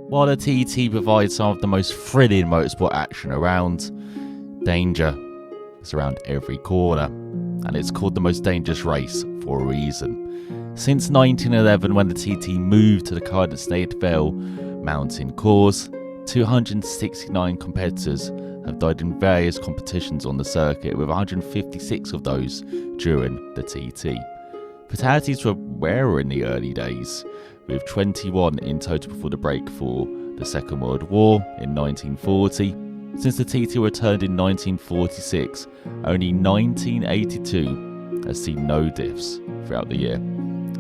While the TT provides some of the most thrilling motorsport action around, danger is around every corner, and it's called the most dangerous race for a reason. Since 1911, when the TT moved to the Cardiff-Snadevale mountain course, 269 competitors have died in various competitions on the circuit, with 156 of those during the TT. Fatalities were rarer in the early days, with 21 in total before the break for the Second World War in 1940. Since the TT returned in 1946, only 1982 has seen no deaths throughout the year.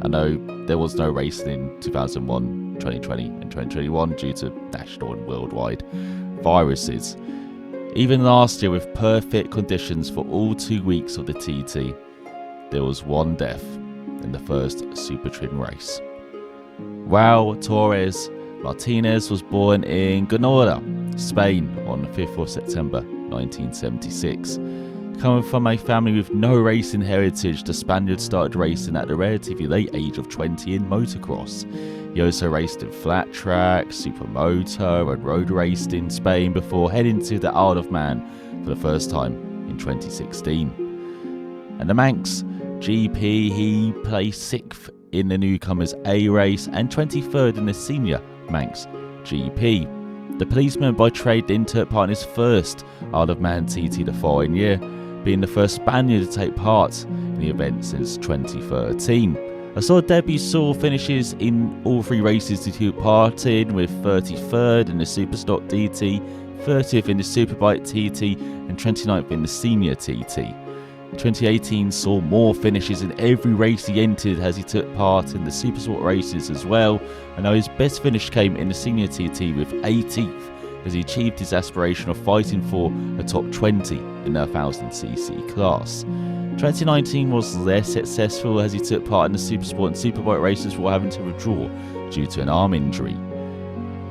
I know there was no racing in 2001, 2020 and 2021 due to national and worldwide viruses. Even last year, with perfect conditions for all 2 weeks of the TT, there was one death in the first Super Twin race. Raul Torras Martinez was born in Granada, Spain on the 5th of September 1976. Coming from a family with no racing heritage, the Spaniard started racing at the relatively late age of 20 in motocross. He also raced in flat track, supermoto and road raced in Spain before heading to the Isle of Man for the first time in 2016. And the Manx GP, he placed 6th in the newcomers A race and 23rd in the senior Manx GP. The policeman by trade then took part in his first Isle of Man TT the following year, being the first Spaniard to take part in the event since 2013. I saw debut saw finishes in all 3 races to took part in, with 33rd in the Superstock DT, 30th in the Superbike TT and 29th in the Senior TT. 2018 saw more finishes in every race he entered as he took part in the Supersport races as well, and now his best finish came in the Senior TT with 18th as he achieved his aspiration of fighting for a top 20 in the 1000cc class. 2019 was less successful as he took part in the Supersport and Superbike races while having to withdraw due to an arm injury.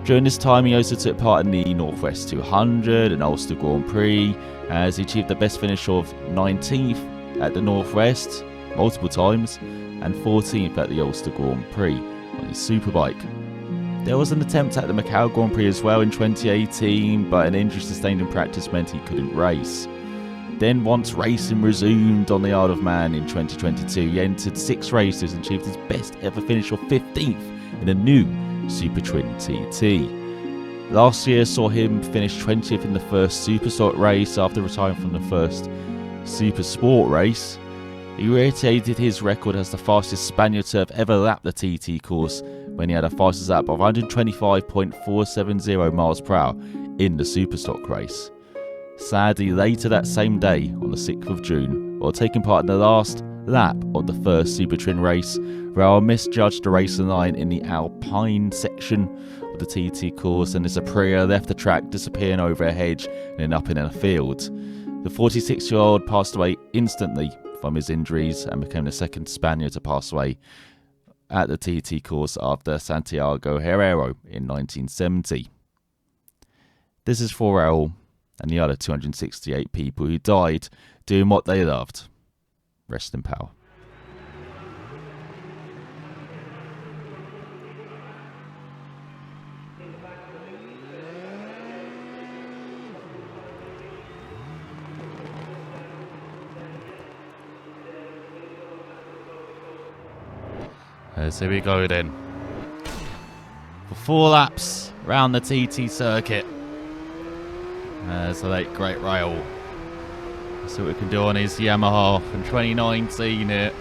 During this time, he also took part in the Northwest 200 and Ulster Grand Prix, as he achieved the best finish of 19th at the Northwest multiple times and 14th at the Ulster Grand Prix on his Superbike. There was an attempt at the Macau Grand Prix as well in 2018, but an injury sustained in practice meant he couldn't race. Then, once racing resumed on the Isle of Man in 2022, he entered 6 races and achieved his best ever finish of 15th in a new Super Twin TT. Last year saw him finish 20th in the first Superstock race after retiring from the first Supersport race. He reiterated his record as the fastest Spaniard to have ever lapped the TT course when he had a fastest lap of 125.470 miles per hour in the Superstock race. Sadly, later that same day, on the 6th of June, while taking part in the last lap of the first Super Twin race, Raul misjudged the racing line in the Alpine section of the TT course, and his Aprilia left the track, disappearing over a hedge and then up in a field. The 46-year-old passed away instantly from his injuries and became the second Spaniard to pass away at the TT course after Santiago Herrero in 1970. This is for Raul and the other 268 people who died doing what they loved. Rest in power. So here we go then. For 4 laps around the TT circuit. There's the late great Raul. See what we can do on his Yamaha from 2019 here.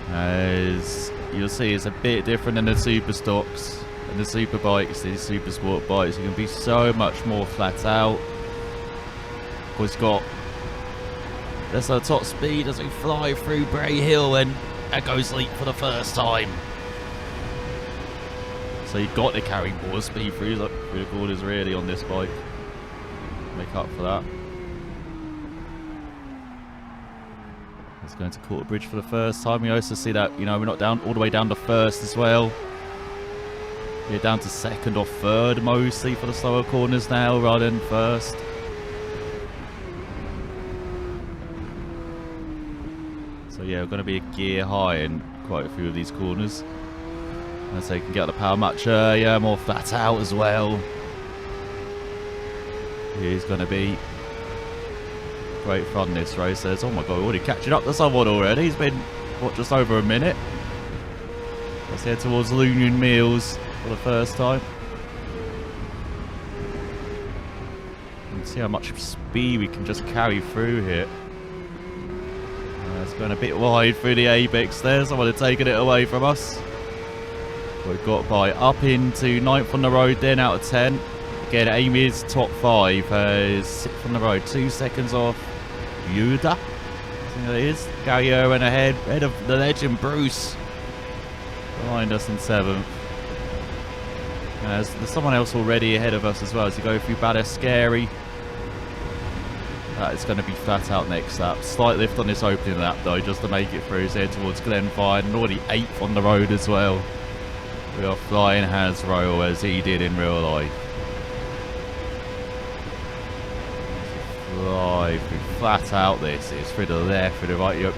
As you'll see, it's a bit different than the Super Stocks and the Super Bikes, these Super Sport bikes. You can be so much more flat out. Of course, got that's our top speed as we fly through Bray Hill, and Echo's leap for the first time. So you've got to carry more speed through the corners really on this bike. Make up for that. It's going to Quarter Bridge for the first time. We also see that, you know, we're not down all the way down to first as well. We're down to second or third mostly for the slower corners now rather than first. So yeah, we're going to be a gear high in quite a few of these corners. As they can get the power much earlier, more flat out as well. He's going to be great fun this race. Says, oh my god, we're already catching up to someone already. He's been, what, just over a minute. Let's head towards Union Mills for the first time. And see how much speed we can just carry through here. It's going a bit wide through the apex there. Someone had taken it away from us. We've got by up into 9th on the road then out of 10. Again, aim is top 5. 6th on the road, 2 seconds off Yuda. I think that is. Gary Irwin ahead of the legend Bruce. Behind us in 7th. There's someone else already ahead of us as well as you go through Bada Scary. That is going to be flat out next lap. Slight lift on this opening lap though, just to make it through. So head towards Glenfire, and already 8th on the road as well. We are flying Hasbro as he did in real life. Fly through flat out this. It's through the left, through the right. You're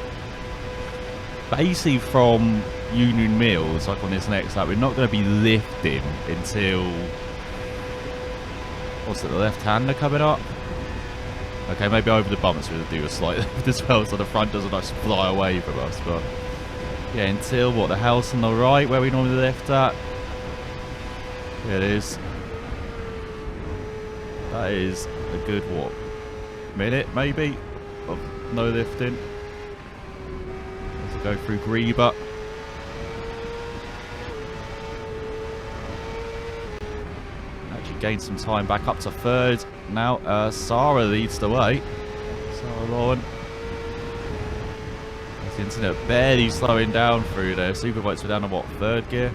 basically from Union Mills, like on this next lap, we're not going to be lifting until... What's it, the left-hander coming up? Okay, maybe over the bumps we'll do a slight lift as well, so the front doesn't just fly away from us, but... Yeah, until, what, the house on the right, where we normally lift at? Here it is. That is a good, what, minute, maybe, of no lifting. Let's go through Greba. Actually gained some time back up to 3rd. Now, Sarah leads the way. Sarah Lauren. The internet barely slowing down through there. Superbikes were down to what, 3rd gear?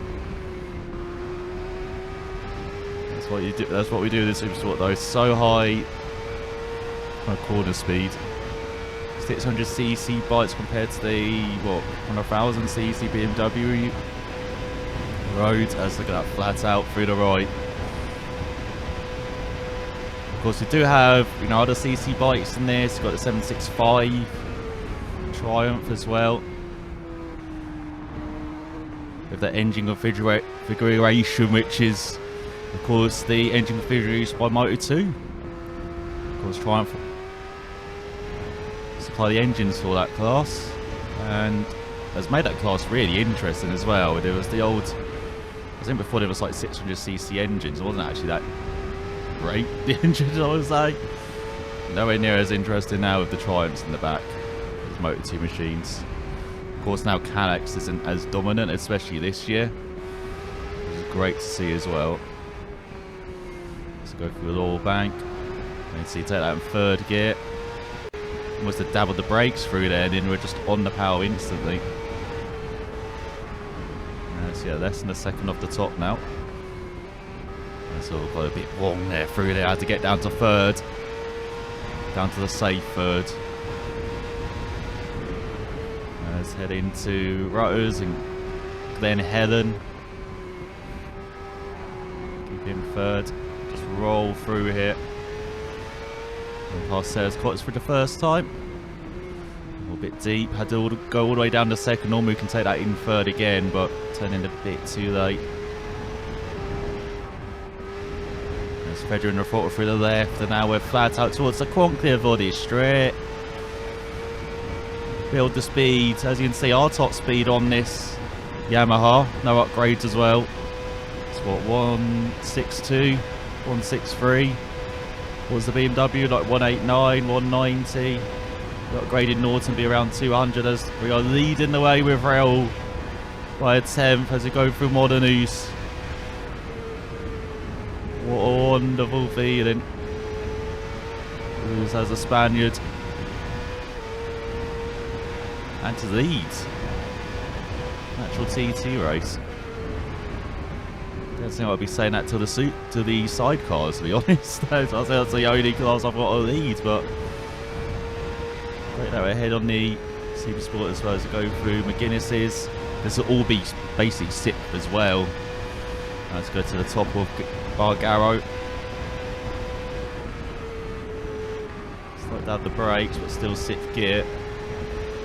That's what you do. That's what we do with the Supersport though. So high on corner speed. 600cc bikes compared to the what 1,000cc BMW roads. Let's look at that flat out through the right. Of course, we do have other CC bikes in this. We've got the 765. Triumph as well, with the engine configuration, which is of course the engine configuration by Moto2. Of course, Triumph supply the engines for that class and has made that class really interesting as well. There was the old, I think before there was like 600cc engines. It wasn't actually that great, the engines I would say. Nowhere near as interesting now with the Triumphs in the back. Moto2 machines. Of course, now Calyx isn't as dominant, especially this year, which is great to see as well. Let's go through the Laurel Bank. You can see take that in 3rd gear. Almost have dabbled the brakes through there, and then we're just on the power instantly. So yeah, less than a second off the top now. So we've got a bit long there through there. I had to get down to 3rd, down to the safe 3rd. Let's head into Rutters and Glen Helen. Keep him 3rd. Just roll through here. And past Sarah's Cottage for the first time. A little bit deep. Had to go all the way down to 2nd. Normally we can take that in 3rd again, but turning a bit too late. There's Federer and Reporter through the left, and now we're flat out towards the Clear Body Straight. Build the speed. As you can see, our top speed on this Yamaha. No upgrades as well. It's what, 162, 163. What was the BMW? Like 189, 190. The upgraded Norton be around 200 as we are leading the way with Raul by a 10th as we go through Modern East. What a wonderful feeling. Who's as a Spaniard. And to lead. Actual TT race. Don't think I'll be saying that to the sidecars, to be honest. I'll say that's the only class I've got to lead, but right now we're ahead on the Supersport as well as we go through McGuinness's. This will all be basically 6th as well. Let's go to the top of Bargaro. Slow down the brakes, but still 6th gear.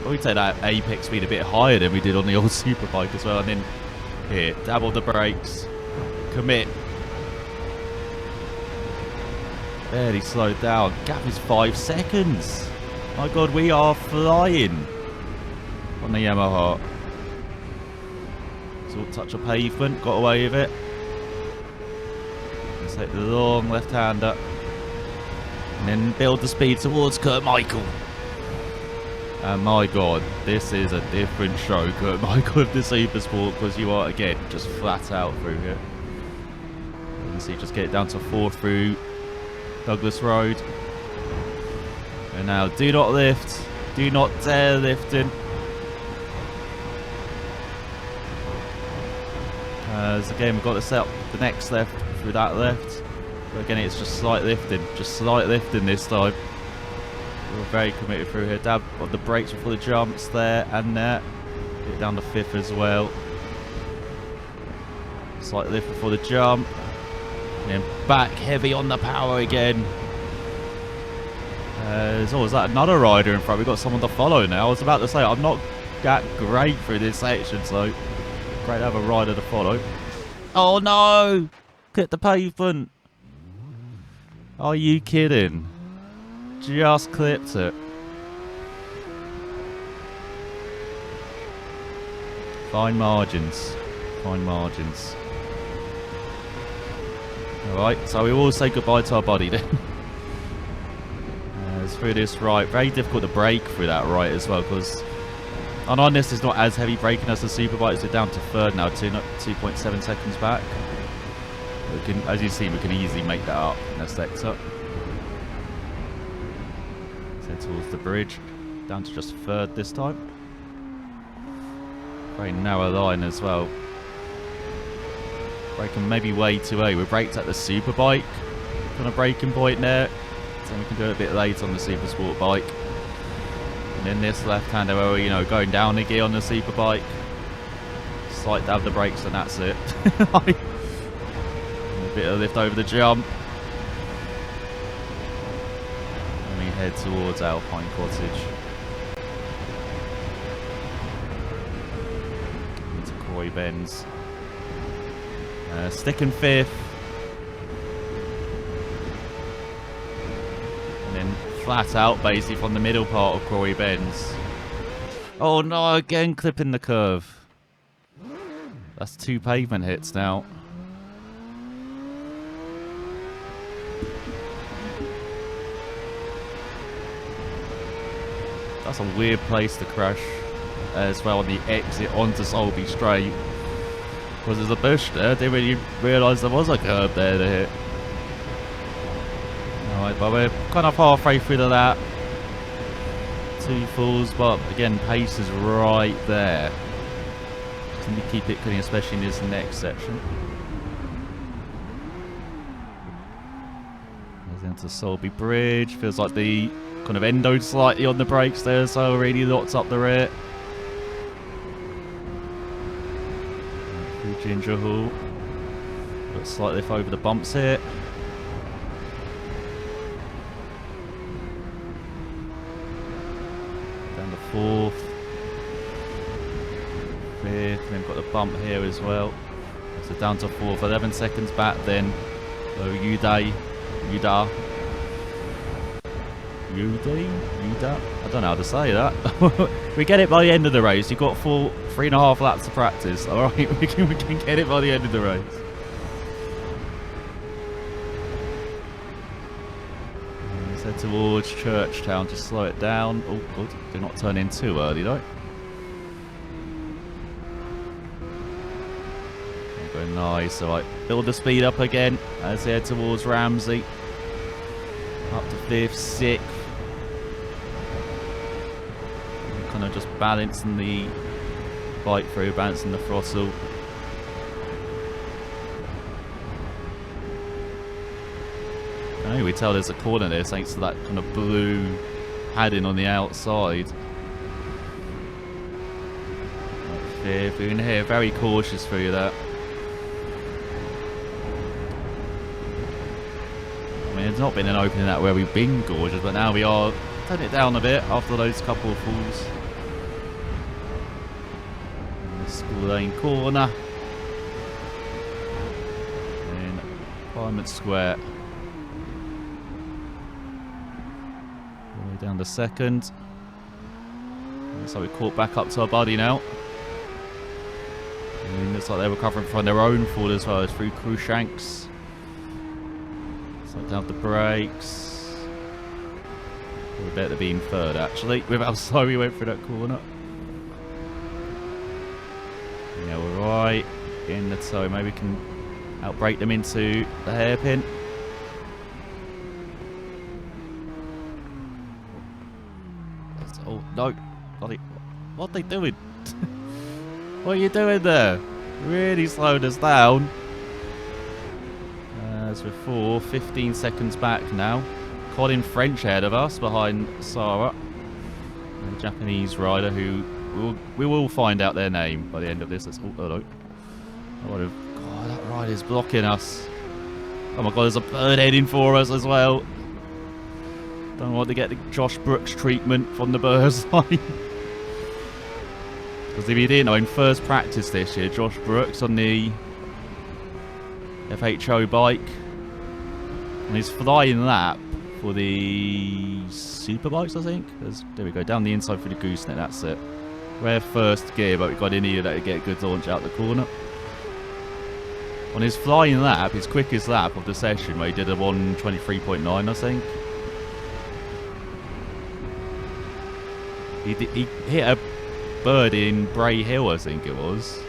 But we take that apex speed a bit higher than we did on the old Superbike as well, and then Here, dabble the brakes. Commit. Barely slowed down. Gap is 5 seconds. My God, we are flying on the Yamaha. Short touch of pavement, got away with it. Let's take the long left-hander. And then build the speed towards Kurt Michael. And my God, this is a different show, Kurt Michael, of the Supersport, because you are, again, just flat out through here. You can see, just get it down to 4 through Douglas Road. And now, do not lift. Do not dare lifting. As again, we've got to set up the next left through that left. But again, it's just slight lifting. Just slight lifting this time. We're very committed through here. Dab on the brakes before the jumps there and there. Get it down to 5th as well. Slight lift before the jump. And then back heavy on the power again. Is that another rider in front? We've got someone to follow now. I was about to say, I'm not that great through this section, so great to have a rider to follow. Oh no! Hit the pavement. Are you kidding? Just clipped it. Fine margins. Fine margins. Alright, so we will say goodbye to our body then. Through this right. Very difficult to brake through that right as well, because on this is not as heavy braking as the Superbikes. We're down to 3rd now, 2.7 seconds back. We can, as you see, we can easily make that up in a sector. Head towards the bridge, down to just 3rd this time. Very narrow line as well. Braking maybe way too early. We braked at the Superbike kind of braking point there. So we can do it a bit late on the Supersport bike. And then this left-hander where we're, you know, going down the gear on the Superbike. Slight dab the brakes and that's it. A bit of lift over the jump. And we head towards Alpine Cottage. Into Croy Bends. Sticking 5th. Flat out basically from the middle part of Croy Bends. Oh no, again clipping the curve. That's 2 pavement hits now. That's a weird place to crash as well on the exit onto Solby Straight. Because there's a bush there, didn't really realise there was a curve there to hit. Alright, but we're kind of halfway through to that. 2 falls, but again, pace is right there. Can we keep it clean, especially in this next section? Goes into Solby Bridge. Feels like the kind of endoed slightly on the brakes there, so really locked up the rear. Through Ginger Hall. Got slightly over the bumps here. Down to 4th. 5th, and then got the bump here as well. So down to 4th, 11 seconds back then. So Uda. I don't know how to say that. We get it by the end of the race. You've got 3.5 laps of practice. Alright, we can get it by the end of the race. Let's head towards Churchtown to slow it down. Oh, good. Do not turn in too early though. Very nice. Alright, build the speed up again as they head towards Ramsey. Up to 5th, 6th. Kind of just balancing the bike through, balancing the throttle. I know we tell there's a corner there thanks to that kind of blue padding on the outside. 5th, we're in here, very cautious through that. I mean, it's not been an opening that where we've been gorgeous, but now we are turning it down a bit after those couple of falls. School Lane corner. Parliament Square. All the way down to second. Looks like we caught back up to our buddy now. And it looks like they're recovering from their own fall as well as through Cruikshanks. So down the brakes. We're better being third actually, with how slow we went through that corner. Yeah, we're right in the toe. Maybe we can outbrake them into the hairpin. Oh no, bloody, what are they doing? What are you doing there? Really slowed us down. As we're 15 seconds back now. Colin French ahead of us behind Sarah, a Japanese rider who we will find out their name by the end of this. Let's, oh, hello. God, that rider's blocking us. Oh my god, there's a bird heading for us as well. Don't want to get the Josh Brooks treatment from the birds line. Because if you didn't know, in first practice this year, Josh Brooks on the FHO bike on his flying lap for the Superbikes, I think. There we go, down the inside for the gooseneck, that's it. Rare first gear, but we got in here to get a good launch out the corner. On his flying lap, his quickest lap of the session, where he did a 1:23.9, I think. He hit a bird in Bray Hill, I think it was.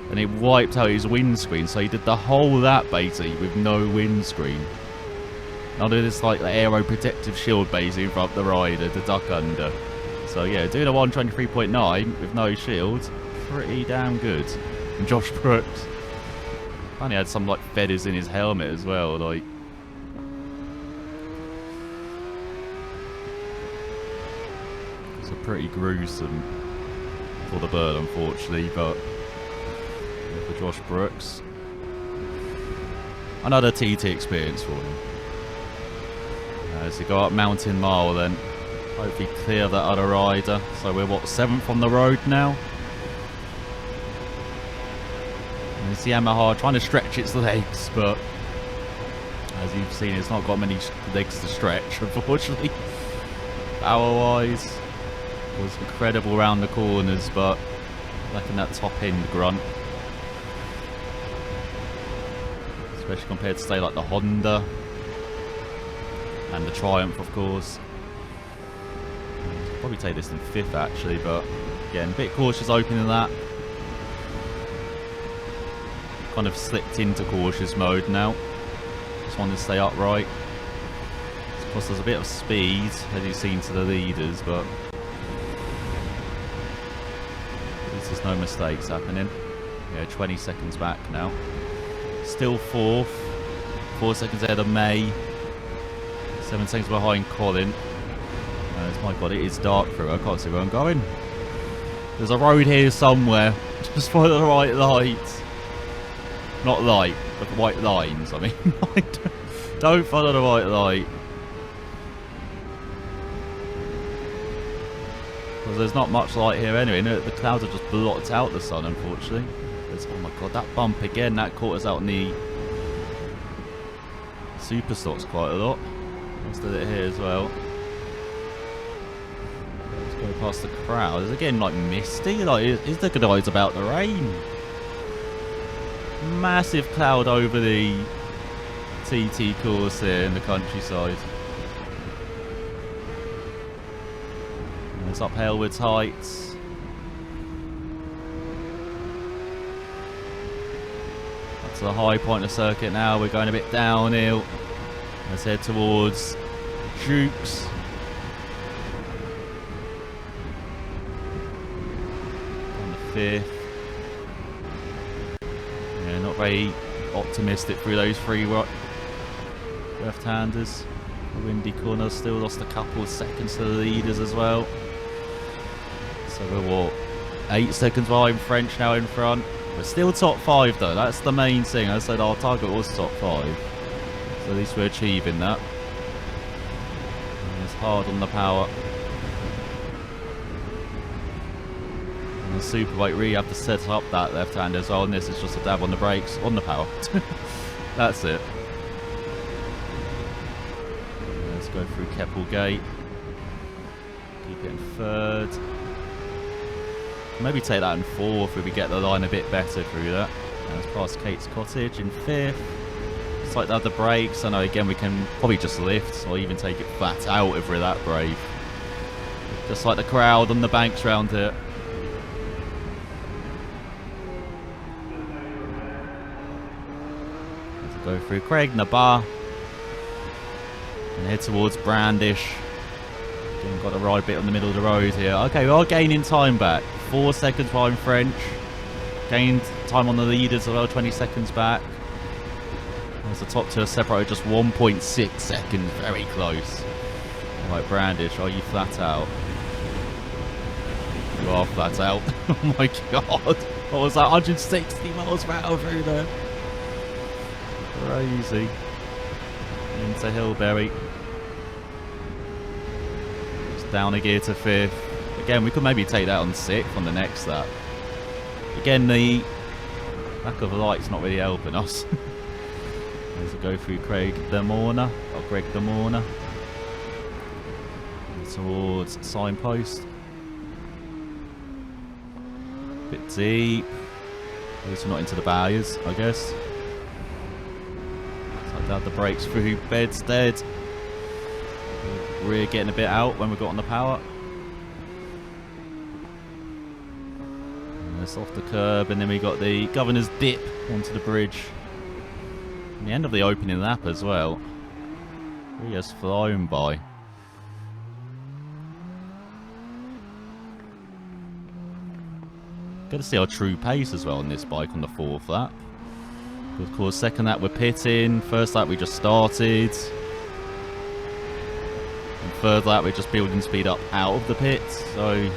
And it wiped out his windscreen, so he did the whole lap basically with no windscreen. Under this like the aero protective shield basically in front of the rider to duck under. So yeah, doing a 1:23.9 with no shield, pretty damn good. And Josh Brooks, and he had some like feathers in his helmet as well, like. It's a pretty gruesome for the bird, unfortunately, but for Josh Brooks, another TT experience for him. As we go up Mountain Mile, then hopefully clear that other rider. So we're what, 7th on the road now. And it's the Yamaha trying to stretch its legs, but as you've seen, it's not got many legs to stretch, unfortunately. Power-wise, was incredible around the corners, but lacking that top-end grunt. Especially compared to, say, like the Honda. And the Triumph, of course. I'll probably take this in 5th, actually, but again, a bit cautious opening that. Kind of slipped into cautious mode now. Just wanted to stay upright. Of course, there's a bit of speed, as you've seen to the leaders, but at least there's no mistakes happening. Yeah, 20 seconds back now. Still 4th. 4 seconds ahead of May. 7 seconds behind Colin. My god, it is dark through. I can't see where I'm going. There's a road here somewhere. Just follow the right lights. Not light, but the white lines, I mean. Don't follow the white light. Because there's not much light here anyway. The clouds have just blocked out the sun, unfortunately. Oh my god, that bump again. That caught us out on the Supersports quite a lot. Let's do it here as well. Let's go past the crowd. It's again like misty. Like, is the good eyes about the rain? Massive cloud over the TT course here in the countryside. And it's up Halewoods Heights. Up to the high point of the circuit now. We're going a bit downhill. Let's head towards Jukes. On the 5th. Yeah, not very optimistic through those 3 left-handers. The windy corner still lost a couple of seconds to the leaders as well. So we're what, 8 seconds behind French now in front. We're still top 5 though, that's the main thing. I said our target was top 5. So at least we're achieving that. And it's hard on the power. And the Superbike really have to set up that left hand as well, and this is just a dab on the brakes, on the power. That's it. Let's go through Keppelgate. Keep it in third. Maybe take that in fourth if we get the line a bit better through that. Let's pass Kate's Cottage in fifth. It's like the brakes. I know again we can probably just lift or even take it flat out if we're that brave. Just like the crowd on the banks round here. Let's go through Craig Nabar and head towards Brandish. Again, got a ride bit on the middle of the road here. Okay, we are gaining time back. 4 seconds behind French. Gained time on the leaders as well, 20 seconds back. As the top two are separated just 1.6 seconds, very close. Right, Brandish, are you flat out? You are flat out. Oh my god. What was that? 160 miles per hour through there. Crazy. Into Hillberry. Just down a gear to fifth. Again, we could maybe take that on sixth on the next lap. Again, the lack of the light's not really helping us. As we go through Greg De Moorna. Towards Signpost. Bit deep. At least we're not into the barriers, I guess. So I did the brakes through Bedstead. Rear getting a bit out when we got on the power. And it's off the curb, and then we got the Governor's Dip onto the bridge. And the end of the opening lap as well. We just flown by. Good to see our true pace as well on this bike on the fourth lap. But of course, second lap we're pitting. First lap we just started. And third lap we're just building speed up out of the pits. So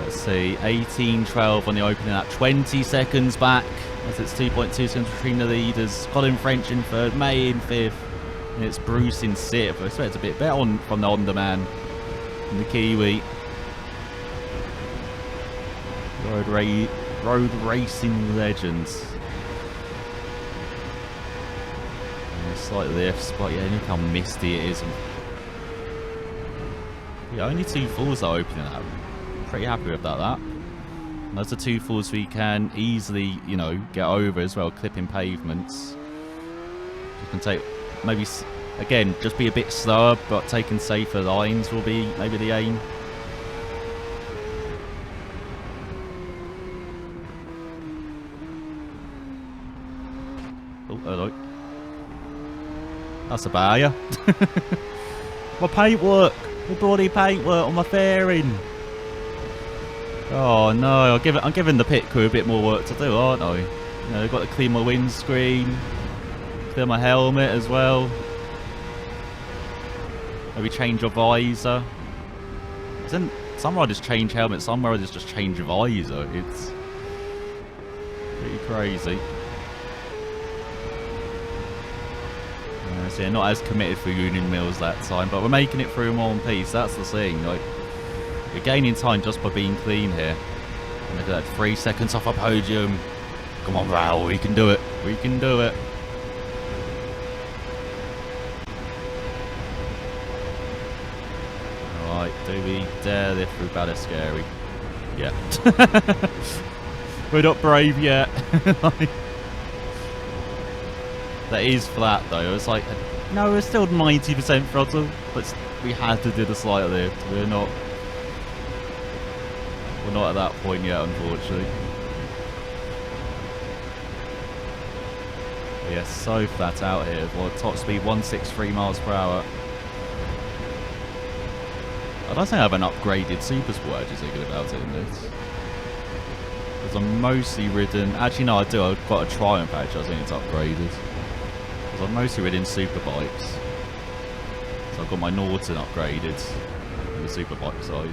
let's see, 18-12 on the opening lap. 20 seconds back as it's 2.2 seconds between the leaders. Colin French in third, May in fifth. And it's Bruce in sixth. I expect it's a bit better from the Honda man and the Kiwi. Road racing legends. And slight lifts, but yeah, look how misty it is. Yeah, only 2 falls are opening up. Pretty happy with that lap. And those are 2 falls we can easily, you know, get over as well, clipping pavements. You can take, maybe, again, just be a bit slower, but taking safer lines will be maybe the aim. Oh, hello. That's a barrier. My paintwork! My bloody paintwork on my fairing! Oh no, I'm giving the pit crew a bit more work to do, aren't I? You know, I've got to clean my windscreen, clear my helmet as well. Maybe change your visor. Some riders change helmets, some riders just change your visor. It's pretty crazy. So yeah, not as committed for Union Mills that time, but we're making it through in one piece. That's the thing. Like, we're gaining time just by being clean here. And look at that, 3 seconds off a podium. Come on, Raul, we can do it. We can do it. Alright, do we dare lift through Badascary? Yeah. We're not brave yet. That is flat though. It's like, no, we're still 90% throttle, but we had to do the slight lift. We're not at that point yet, unfortunately. But yeah, so flat out here. Well, top speed 163 miles per hour. I don't think I have an upgraded Supersport actually thinking about it in this. Because I'm mostly ridden. Actually, no, I do. I've got a Triumph actually. I think it's upgraded. I've mostly ridden superbikes, so I've got my Norton upgraded on the superbike side.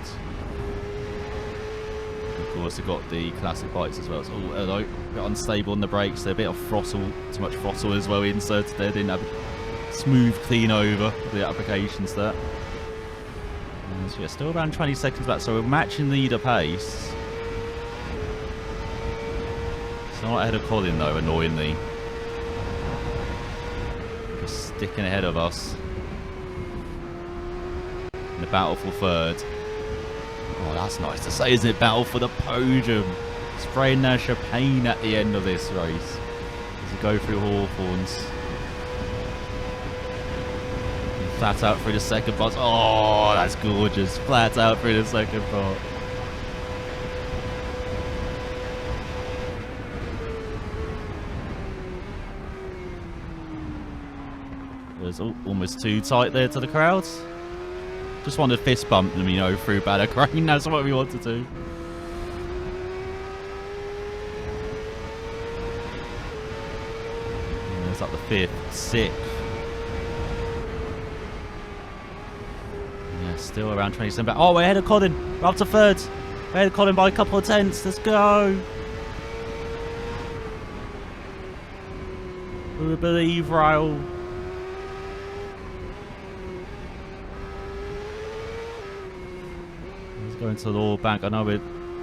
Of course, I've got the classic bikes as well. So, oh, hello, a bit unstable on the brakes. They're a bit of throttle, too much throttle as well inserted there. Didn't have a smooth clean over the applications there. So yeah, still around 20 seconds back. So we're matching leader pace. So not ahead of Colin though, annoyingly. Just sticking ahead of us. In the battle for third. Oh, that's nice to say, isn't it? Battle for the podium. Spraying their champagne at the end of this race. As we go through Hawthorns. Flat out through the second part. Oh, that's gorgeous. Flat out through the second part. It was almost too tight there to the crowds. Just wanted to fist bump them, you know, through Banner Crane. That's what we want to do. And it's up the 5th, 6th. Yeah, still around 27 back. Oh, we're ahead of Colin. We're up to 3rd. We're ahead of Colin by a couple of tenths. Let's go. We believe, Raul. Going to the wall bank. I know we're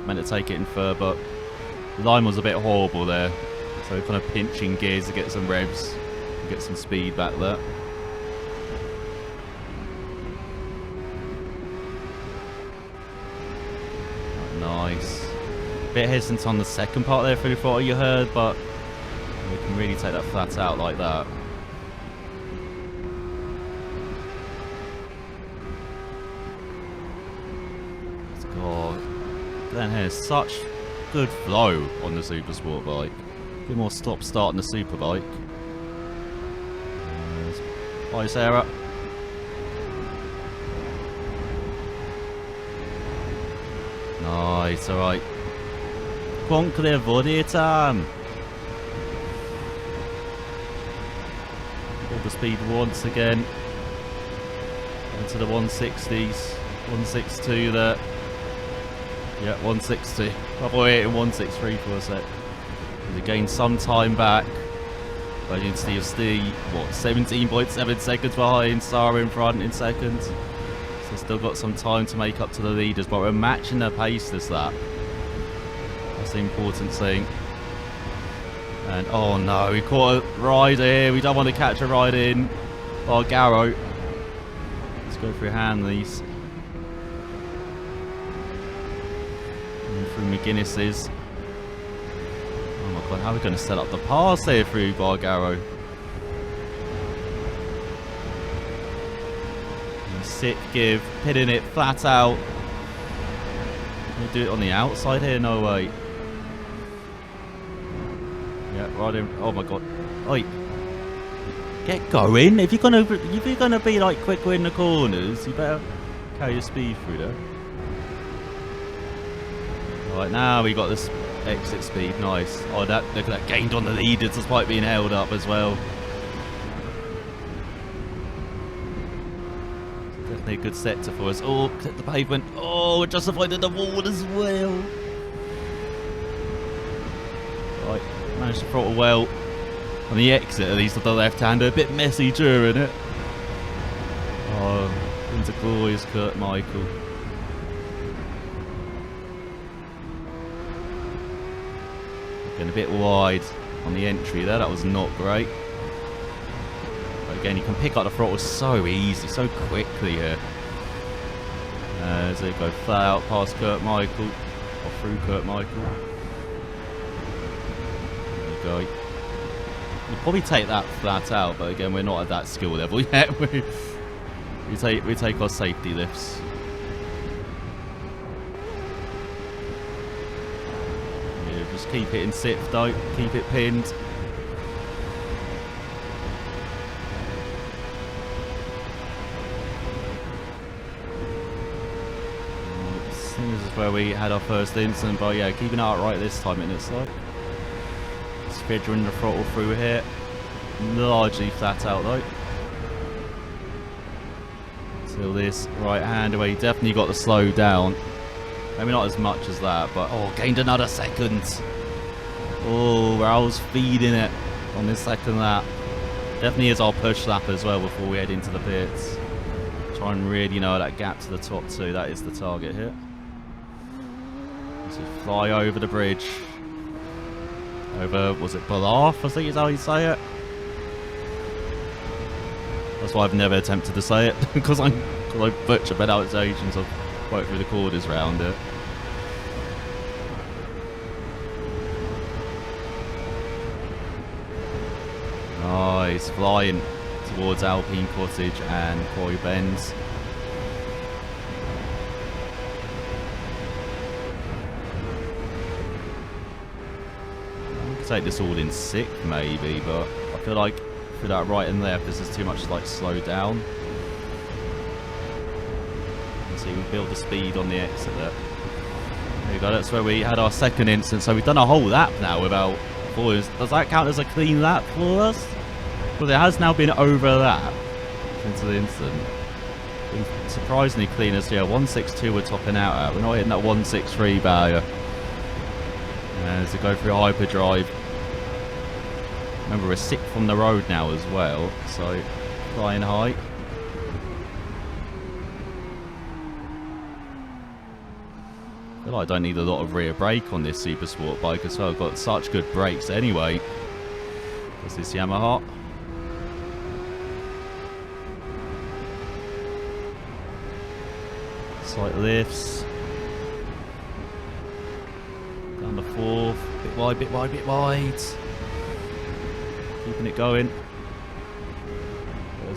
meant to take it in third, but the line was a bit horrible there. So we're kind of pinching gears to get some revs, and get some speed back there. Nice. Bit hesitant on the second part there through the throttle, you heard, but we can really take that flat out like that. Then has such good flow on the Supersport bike. A bit more stop-start on the Superbike. Bye, Sarah. Nice, alright. Conquer body time. All the speed once again. Into the 160s. 162 there. Yeah, 160. Probably hitting 163 for a sec. He's gained some time back. But you can see Steve, what, 17.7 seconds behind, Sarah in front in second. So still got some time to make up to the leaders, but we're matching their pace this lap. That's the important thing. And oh no, we caught a rider here. We don't want to catch a ride in. Oh, Garrow. Let's go through Hanley's. Through McGuinness's. Oh my god, how are we going to set up the pass here through Bargarrow? Sit, give, pitting it flat out. Can we do it on the outside here? No way. Yeah, right in. Oh my god. Oi. Get going. If you're gonna be like quicker in the corners, you better carry your speed through there. Right, now we got this exit speed, nice. Oh, look at that, gained on the leaders despite being held up as well. Definitely a good sector for us. Oh, clip the pavement. Oh, we're just avoided the wall as well. Right, managed to throttle well on the exit, at least of the left-hander. A bit messy during it. Oh, into glorious Kurt Michael. Getting a bit wide on the entry there, that was not great. But again, you can pick up the throttle so easy, so quickly here. As they go flat out past Kurt Michael, or through Kurt Michael. There you go. We'll probably take that flat out, but again, we're not at that skill level yet. we take our safety lifts. Just keep it in sixth though, keep it pinned. This is where we had our first incident, but yeah, keeping it outright this time in its like. Scheduling the throttle through here. Largely flat out though. Till this right hand away, definitely got to slow down. Maybe not as much as that, but oh, gained another second. Oh, Raul's feeding it on this second lap. Definitely is our push lap as well before we head into the pits. Try and really narrow that gap to the top two. That is the target here. So fly over the bridge. Over, was it Balarth, I think is how you say it. That's why I've never attempted to say it, because I butcher pronunciations of quite through the quarters round it. Nice, flying towards Alpine Cottage and Quarry Bends. I could take this all in 6th maybe, but I feel like for that right and left this is too much like slow down. And see, we build the speed on the exit there. There you go, that's where we had our second instance, so we've done a whole lap now without foils. Does that count as a clean lap for us? Well, it has now been over a lap since the incident. Been surprisingly clean as here. 162 we're topping out at. We're not hitting that 163 barrier. And as we go through hyperdrive. Remember, we're 6th from the road now as well, so flying high. I feel like I don't need a lot of rear brake on this Supersport bike as well. I've got such good brakes anyway. There's this Yamaha. Slight lifts. Down the 4th. Bit wide, bit wide, bit wide. Keeping it going.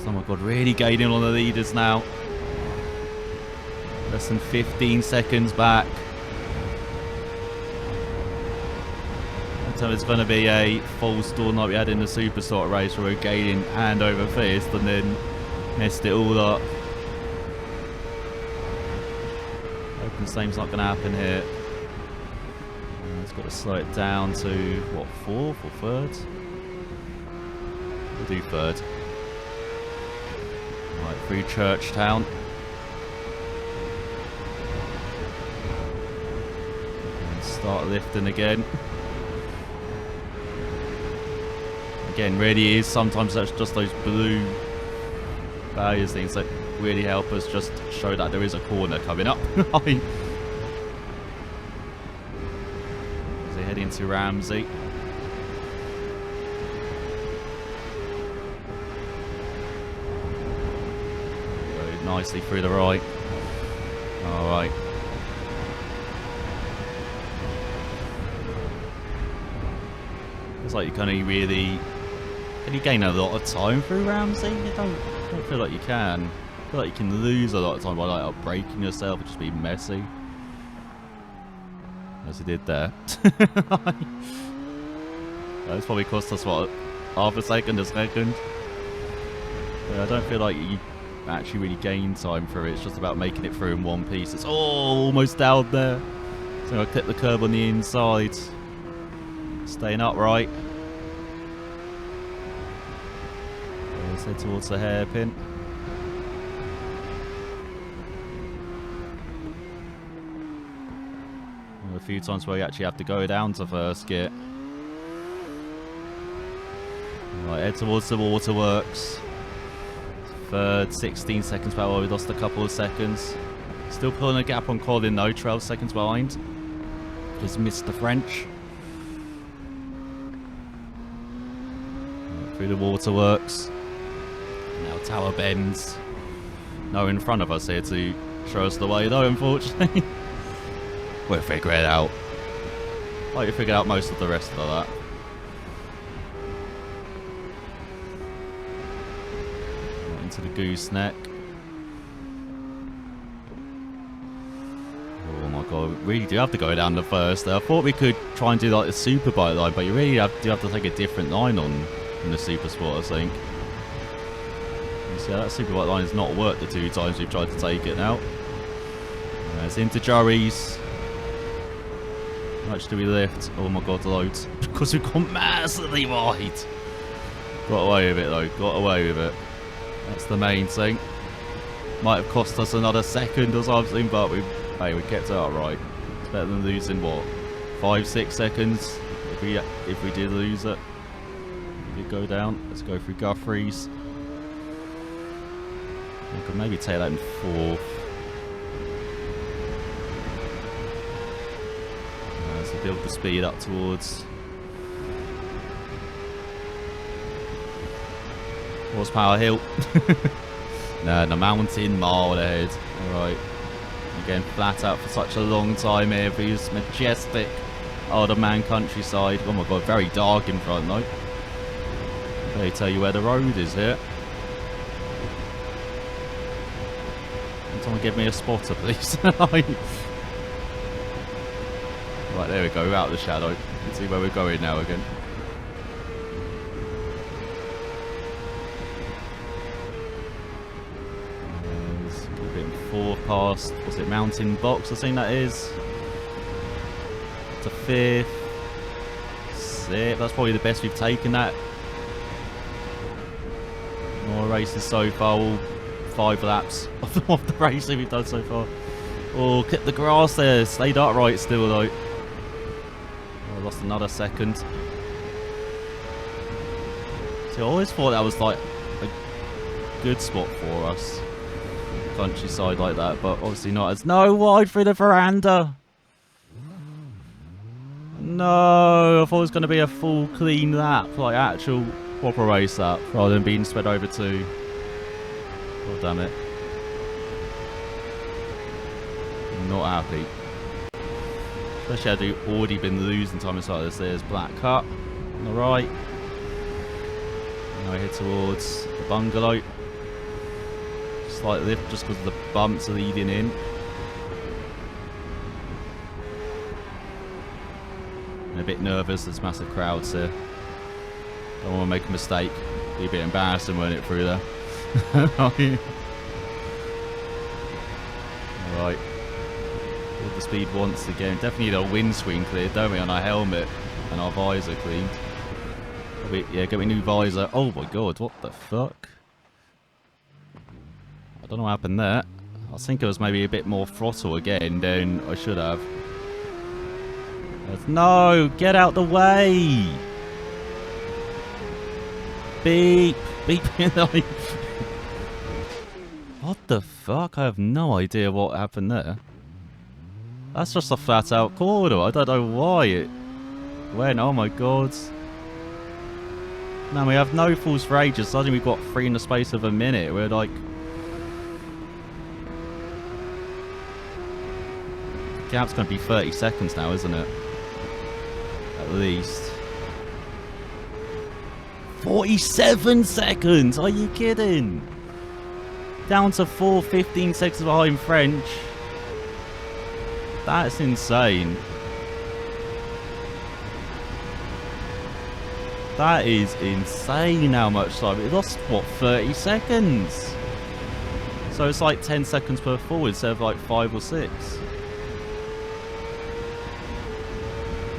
Oh my god, really gaining on the leaders now. Less than 15 seconds back. So it's going to be a full stall like we had in the Supersport race where we're gaining hand over fist and then messed it all up. Hoping the same's not going to happen here. It's got to slow it down to, what, 4th or 3rd? We'll do 3rd. Right, through Churchtown. And start lifting again. Again, really is sometimes that's just those blue barriers things that really help us just show that there is a corner coming up. As they head into Ramsey. Go nicely through the right. Alright. It's like you kind of really... Can you gain a lot of time through Ramsey? I don't feel like you can. I feel like you can lose a lot of time by like breaking yourself and just being messy. As he did there. That's probably cost us what? Half a second, a second? Yeah, I don't feel like you actually really gain time through it. It's just about making it through in one piece. It's almost down there. So I clip the curb on the inside. Staying upright. Let's head towards the hairpin. A few times where you actually have to go down to first gear. Right, head towards the waterworks. 3rd, 16 seconds back. Well, we lost a couple of seconds. Still pulling a gap on Colin though, 12 seconds behind. Just missed the French. Right, through the waterworks. Now Tower Bends. No in front of us here to show us the way though, unfortunately. We'll figure it out. Like we figured out most of the rest of that. Right, into the gooseneck. Oh my god, we really do have to go down the first there. I thought we could try and do like the Superbike line, but you really do have to take a different line on the Supersport, I think. You see, that Superbike line has not worked the 2 times we've tried to take it now. It's into Jurries. How much do we lift? Oh my god, loads. Because we've gone massively wide. Got away with it though, got away with it. That's the main thing. Might have cost us another second or something, but we kept it upright. It's better than losing what? 5-6 seconds if we did lose it. We did go down. Let's go through Guthrie's. We could maybe take that in 4th. Build the speed up towards Horsepower hill. No, the mountain mile ahead. Alright. Again, flat out for such a long time here for this majestic Isle of Man countryside. Oh my god, very dark in front though. They tell you where the road is here. Can someone give me a spotter, please? Right, there we go, we're out of the shadow. You can see where we're going now again. Past, what's it, Mountain Box, I think that is. To 5th. 6th, that's probably the best we've taken that. More races so far, all 5 laps of the racing we've done so far. Oh, clip the grass there, stayed upright still though. Oh, I lost another second. See, I always thought that was like a good spot for us. Countryside like that, but obviously not. It's no wide through the veranda. No, I thought it was going to be a full clean lap, like actual proper race lap, rather than being spread over 2. Oh damn it! Not happy. Especially had already been losing time inside this. There's Black Cut on the right. Now we head towards the bungalow. Slight lift just because of the bumps leading in. I'm a bit nervous, there's massive crowds here. Don't want to make a mistake. Be a bit embarrassing when it through there. Alright. Build the speed once again. Definitely need our windscreen cleared, don't we, on our helmet and our visor cleaned. Yeah, get me a new visor. Oh my god, what the fuck? I don't know what happened there. I think it was maybe a bit more throttle again than I should have. No, get out the way! Beep! Beep! What the fuck? I have no idea what happened there. That's just a flat out corner. I don't know why it went. Oh my god. Man, we have no fools for ages. Suddenly we've got 3 in the space of a minute. We're like... The gap's going to be 30 seconds now, isn't it? At least. 47 seconds! Are you kidding? Down to 15 seconds behind French. That's insane. That is insane how much time. It lost, what, 30 seconds? So it's like 10 seconds per forward instead of like 5 or 6.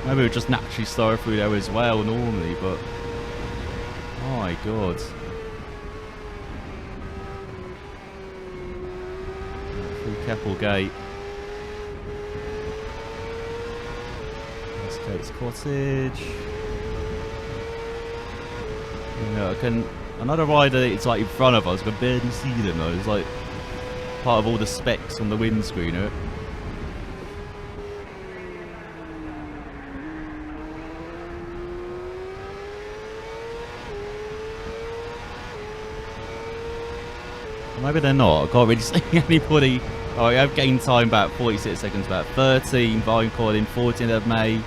Maybe we'll just naturally slow through there as well normally, but... Oh my god. Through Keppel Gate. That's Kate's Cottage. You know, I can... Another rider, it's like in front of us, I can barely see them though. It's like part of all the specs on the windscreen, right? Maybe they're not. I can't really see anybody. Oh, I have gained time back 46 seconds back. 13, Vine calling, 14th of May.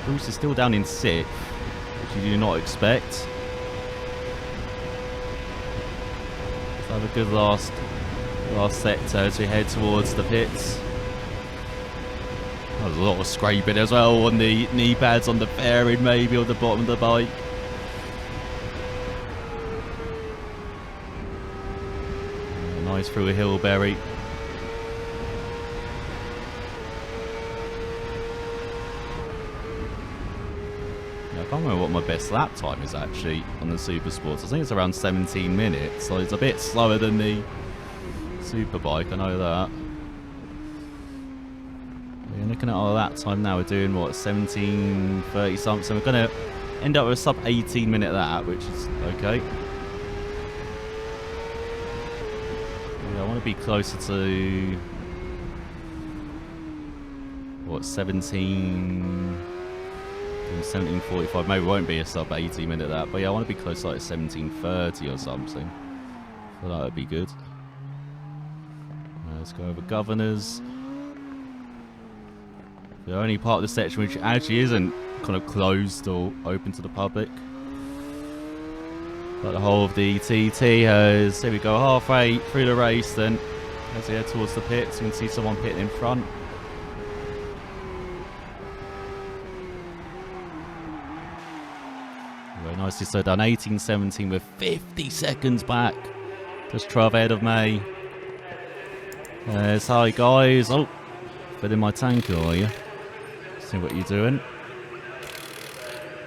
Bruce is still down in 6th, which you do not expect. Let's have a good last sector as we head towards the pits. There's a lot of scraping as well on the knee pads on the fairing, maybe on the bottom of the bike. Nice through a hillberry. Yeah, I can't remember what my best lap time is actually on the Supersport. I think it's around 17 minutes, so it's a bit slower than the Superbike, I know that. We're looking at our lap time now, we're doing what, 17:30 something, so we're going to end up with a sub 18 minute lap, which is okay. I want to be closer to what, 17 17:45. Maybe it won't be a sub 80 minute that, but yeah, I want to be close to like 17:30 or something. So that would be good. Let's go over governors. The only part of the section which actually isn't kind of closed or open to the public. But the whole of the TT has, here we go, halfway through the race then. As we head towards the pits, you can see someone pitting in front. Very nicely slowed down, 18:17 with 50 seconds back. Just 12 ahead of May. Hi guys. Oh, filling my tank, are you? See what you're doing.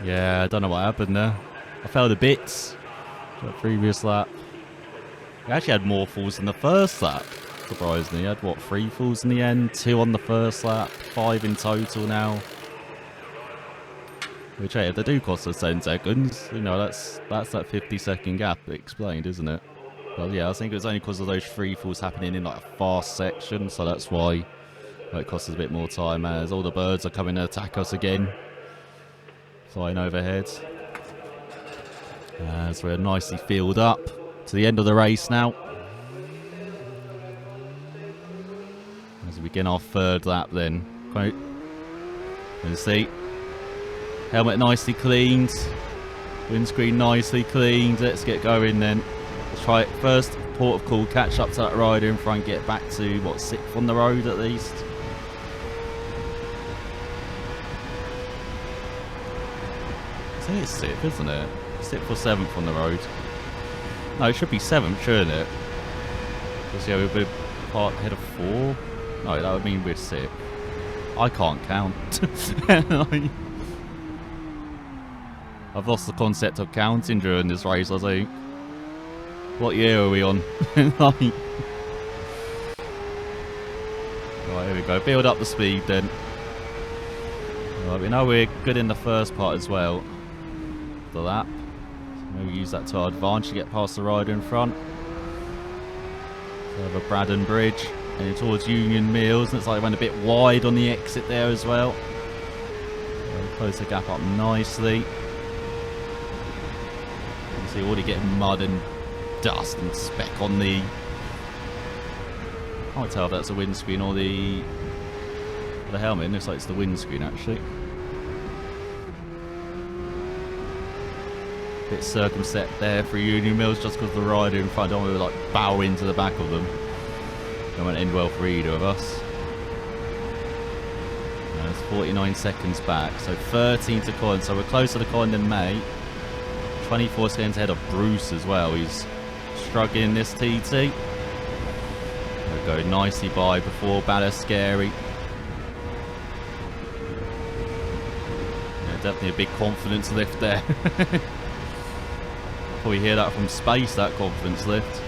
Yeah, I don't know what happened there. I fell to bits. That previous lap. We actually had more falls than the first lap. Surprisingly, you had what, 3 falls in the end, 2 on the first lap, 5 in total now. Which, hey, if they do cost us 10 seconds, you know, that's that 50-second gap explained, isn't it? Well, yeah, I think it was only because of those 3 falls happening in like a fast section, so that's why it costs us a bit more time. As all the birds are coming to attack us again, flying overhead. As we're nicely filled up to the end of the race now. As we begin our 3rd lap then. Quite, let's see. Helmet nicely cleaned. Windscreen nicely cleaned. Let's get going then. Let's try it first. Port of call, catch up to that rider in front, get back to, what, 6th on the road at least. I think it's 6th, isn't it? 6th or 7th on the road. No, it should be 7th, shouldn't it? Because yeah, we're part ahead of 4. No, that would mean we're 6th. I can't count. I've lost the concept of counting during this race, I think. What year are we on? Right, here we go. Build up the speed then. Right, we know we're good in the first part as well. The lap. So maybe use that to our advantage to get past the rider in front. So we have a Braddon Bridge. And towards Union Mills. Looks like it went a bit wide on the exit there as well. So close the gap up nicely. You can see already getting mud and dust and speck on the... I can't tell if that's a windscreen or the helmet. It looks like it's the windscreen actually. Bit circumspect there for Union Mills just because the rider in front don't want to like bow into the back of them. That won't end well for either of us. It's 49 seconds back, so 13 to Colin. So we're closer to Colin than May. 24 seconds ahead of Bruce as well. He's struggling this TT. We'll go nicely by before Ballast Scary. Yeah, definitely a big confidence lift there. Probably hear that from space, that confidence lift.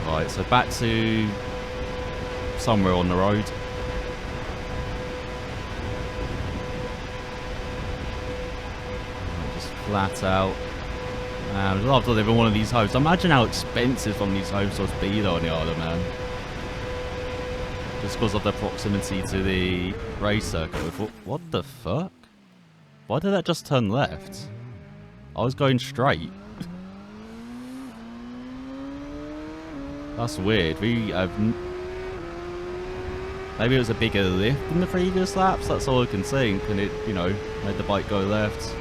Right, so back to somewhere on the road. Just flat out. I'd love to live in one of these homes. Imagine how expensive some of these homes must be though on the Isle of Man. Just because of the proximity to the race circuit. What the fuck? Why did that just turn left? I was going straight. That's weird. We have... Maybe it was a bigger lift than the previous laps. That's all I can think. And it, you know, made the bike go left.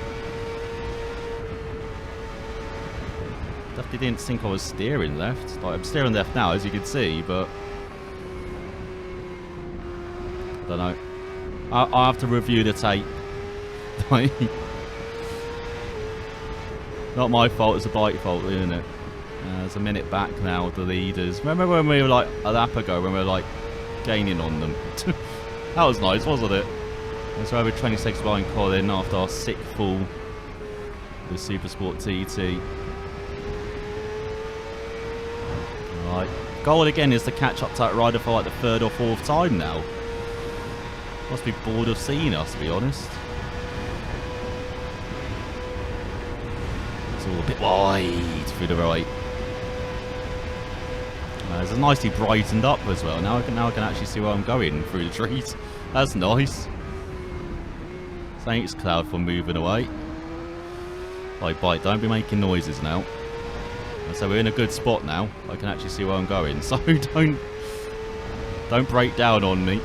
Definitely didn't think I was steering left. Like, I'm steering left now, as you can see, but... I don't know. I'll have to review the tape. Not my fault, it's a bike fault, isn't it? It's a minute back now with the leaders. Remember when we were like a lap ago, when we were like gaining on them? That was nice, wasn't it? And so over 20 seconds behind Colin after our 6th full the Supersport TT. Right, goal again is to catch up to that rider for like the 3rd or 4th time now. Must be bored of seeing us, to be honest. It's all a bit wide through the right. It's nicely brightened up as well. Now I can actually see where I'm going through the trees. That's nice. Thanks, Cloud, for moving away. Right, bike, don't be making noises now. So we're in a good spot now. I can actually see where I'm going. So don't break down on me.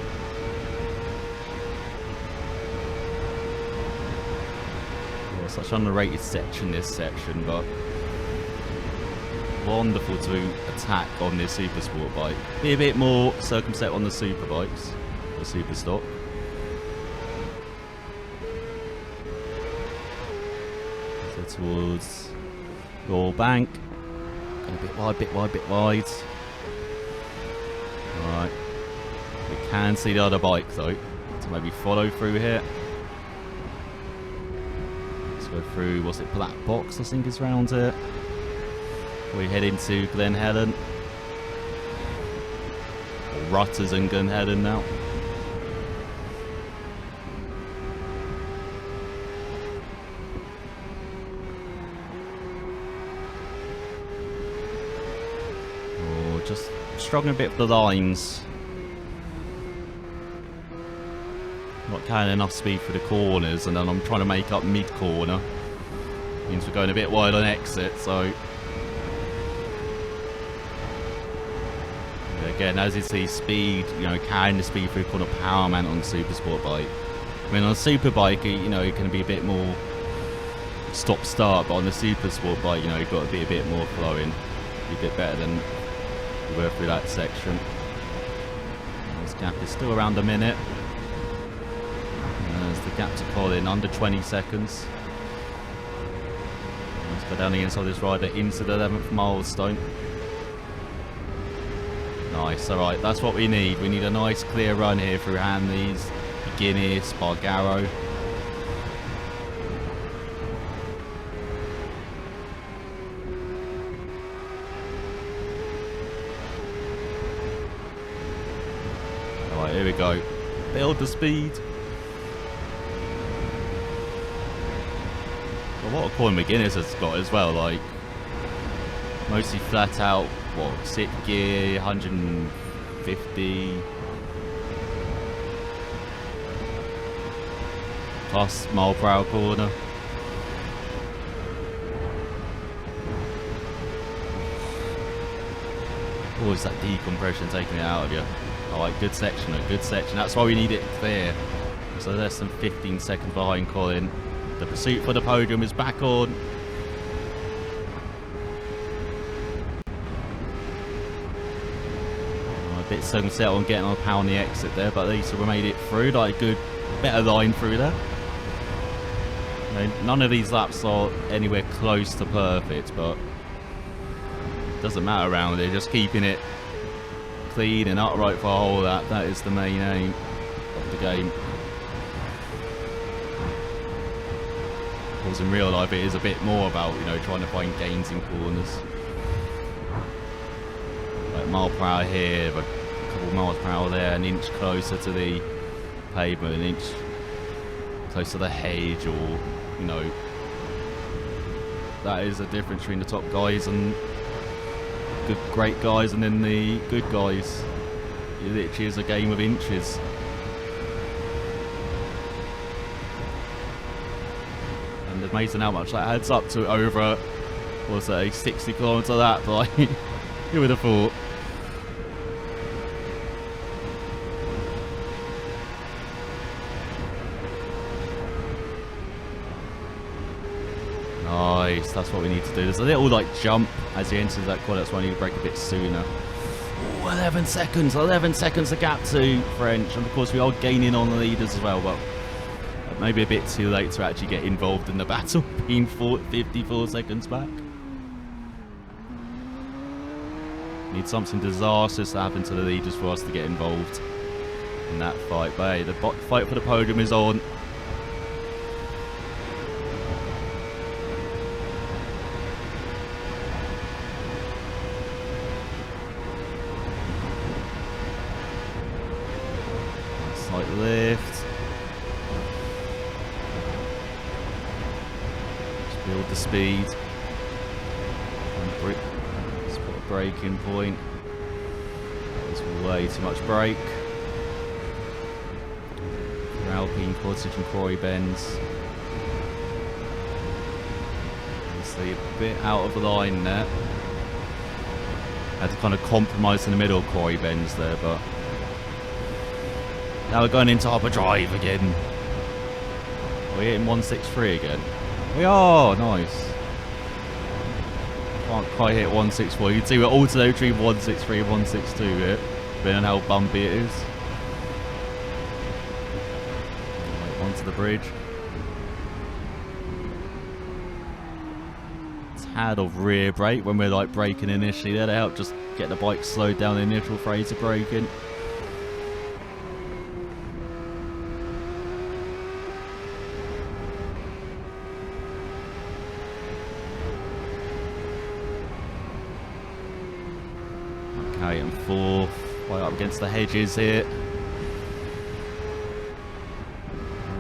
Oh, such an underrated section, this section, but wonderful to attack on this Supersport bike. Be a bit more circumspect on the super bikes, the super stock. So towards your bank. A bit wide, bit wide, bit wide. Alright. We can see the other bike though. So maybe follow through here. Let's go through, what's it, Black Box I think is round here. We head into Glen Helen. Or Rutters and Glen Helen now. Just struggling a bit for the lines. Not carrying enough speed for the corners, and then I'm trying to make up mid-corner. Means we're going a bit wide on exit, so... Again, as you see, speed, you know, carrying the speed through corner, power man on the Supersport bike. I mean, on a super bike, you know, it can be a bit more stop-start, but on the Supersport bike, you know, you've got to be a bit more flowing. Be a bit better than we were through that section. This gap is still around a minute. There's the gap to Colin, under 20 seconds. Let's go down the inside of this rider into the 11th milestone. Nice, alright, that's what we need. We need a nice clear run here through Hanleys, Guinness, Spargaro. Alright, here we go. Build the speed. Well, what a corner McGuinness has got as well, like mostly flat out, what, 6th gear, 150 plus mile per hour corner. Oh, it's that decompression taking it out of you. Alright, good section, a good section. That's why we need it clear. So less than 15 seconds behind Colin. The pursuit for the podium is back on. A bit set on getting on a power on the exit there, but at least we made it through. Like, good, better line through there. I mean, none of these laps are anywhere close to perfect, but it doesn't matter around here. Just keeping it clean and upright for a whole lap. That is the main aim of the game. Of course, in real life, it is a bit more about, you know, trying to find gains in corners. Like mile per hour here, but a couple miles per hour there, an inch closer to the pavement, an inch closer to the hedge, or, you know, that is the difference between the top guys and good, great guys, and then the good guys. It literally is a game of inches. And amazing how much that adds up to over, what's that, 60 kilometres of that, like, who would have thought? Nice, that's what we need to do. There's a little like jump as he enters that corner, that's why I need to brake a bit sooner. Ooh, 11 seconds the gap to French, and of course we are gaining on the leaders as well, but maybe a bit too late to actually get involved in the battle, being 54 seconds back. Need something disastrous to happen to the leaders for us to get involved in that fight, but hey, the fight for the podium is on. Slight lift. Just build the speed. Spot a braking point. There's way too much brake. Alpine Cottage and Quarry Bends. Obviously a bit out of line there. Had to kind of compromise in the middle of Quarry Bends there, but now we're going into Harbour Drive again. We're hitting 163 again. We are, nice. Can't quite hit 164. You can see we're alternating between 163 and 162 here, depending on how bumpy it is. Right, onto the bridge. Tad of rear brake when we're like braking initially there to help just get the bike slowed down the initial phase of braking. Okay, and fourth, right up against the hedges here.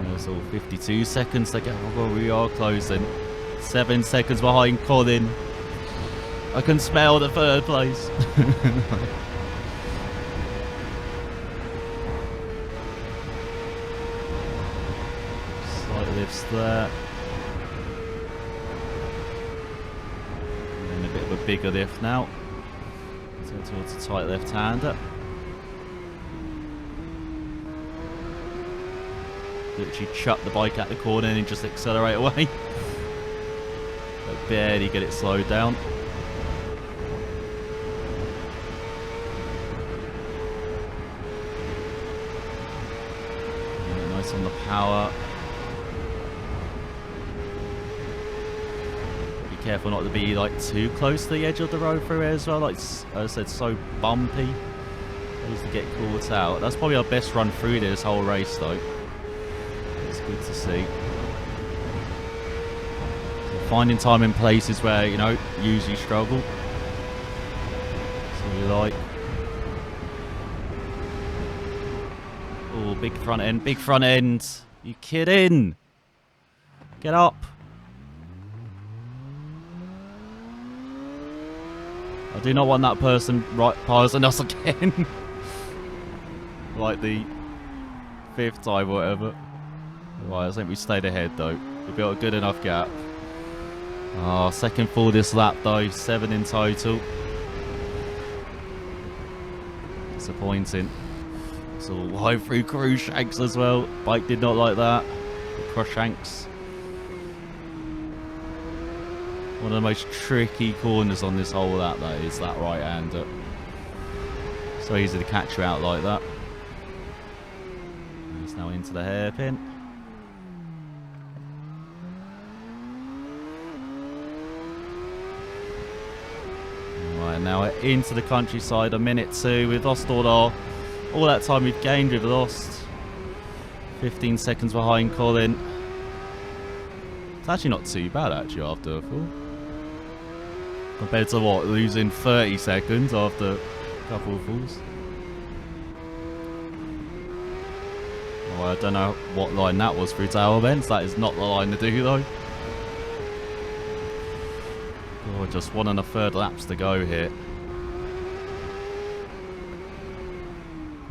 There's all 52 seconds to go. Well, we are closing. 7 seconds behind Colin. I can smell the third place. Slight lifts there. And then a bit of a bigger lift now. So towards the tight left-hander. Literally chuck the bike at the corner and just accelerate away. But barely get it slowed down. Yeah, nice on the power. Be careful not to be like too close to the edge of the road through here as well. Like I said, so bumpy. Needs to get caught out. That's probably our best run through this whole race though. It's good to see. Finding time in places where, you know, usually struggle. So you like. Oh, big front end, big front end. You kidding? Get up. I do not want that person right passing us again. Like the 5th time or whatever. Right, I think we stayed ahead though. We built a good enough gap. Oh, second full this lap though, 7 in total. Disappointing. It's all wide through Cruikshanks as well. Bike did not like that. Cruikshanks. One of the most tricky corners on this whole lap though is that right hander. So easy to catch you out like that. He's now into the hairpin. Right, now we're into the countryside, a minute 2. We've lost all that time we've gained, we've lost. 15 seconds behind Colin. It's actually not too bad actually after a fall. Compared to what, losing 30 seconds after a couple of falls. Well, I don't know what line that was through tail bends. That is not the line to do though. Oh, just 1 1/3 laps to go here.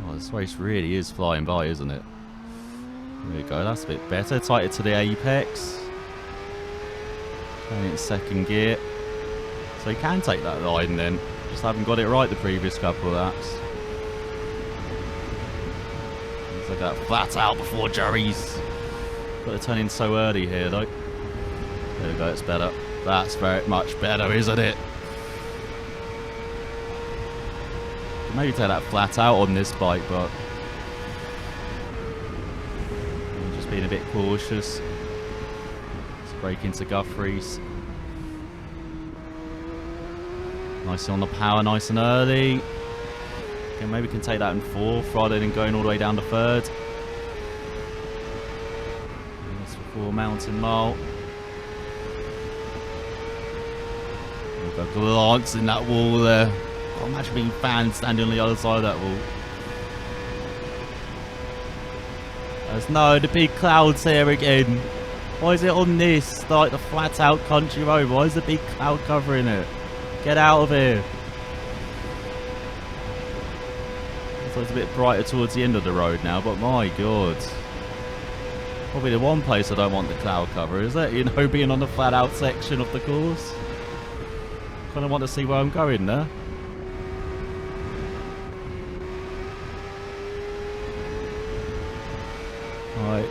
Oh, this race really is flying by, isn't it? There we go, that's a bit better. Tighter to the apex. Going in 2nd gear. So you can take that line then. Just haven't got it right the previous couple of laps. Looks like that flat out before Jerry's. Got to turn in so early here though. There we go, it's better. That's very much better, isn't it? Maybe take that flat out on this bike, but I'm just being a bit cautious. Let's break into Guthrie's. Nice on the power, nice and early. Okay, maybe we can take that in 4th rather than going all the way down to 3rd. That's before Mountain Mile. A glance in that wall there. Oh, imagine being fans standing on the other side of that wall. There's no, the big clouds here again. Why is it on this? Like the flat out country road. Why is the big cloud covering it? Get out of here. So it's a bit brighter towards the end of the road now, but my god. Probably the one place I don't want the cloud cover, is it? You know, being on the flat out section of the course. Kind of want to see where I'm going there. Right.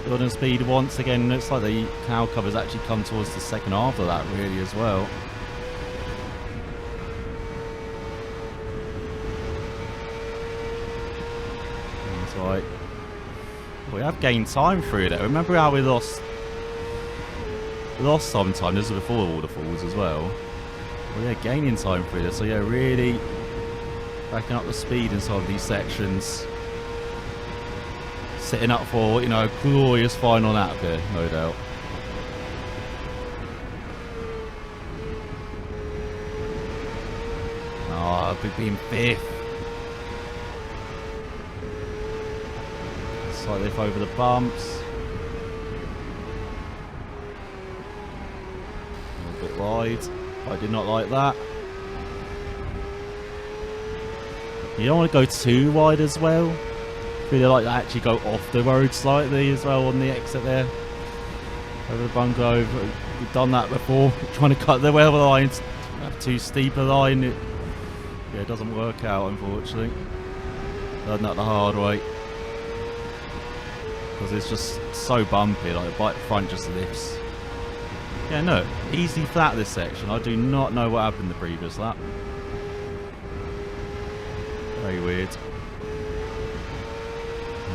Building speed once again. Looks like the cloud cover's actually come towards the second half of that really as well. That's right. We have gained time through there. Remember how we lost some time? This was before all the falls as well. Well, yeah, gaining time through this. So yeah, really backing up the speed in some of these sections. Setting up for, you know, a glorious final lap here, no doubt. Oh, big being fifth. Slightly over the bumps. A little bit wide. I did not like that. You don't want to go too wide as well. Really like to actually go off the road slightly as well on the exit there. Over the bungalow. We've done that before. Trying to cut the weather lines. Have too steep a line. It doesn't work out, unfortunately. Learned that the hard way. Because it's just so bumpy. Like the bike front just lifts. Yeah, no. Easy flat this section. I do not know what happened the previous lap. Very weird.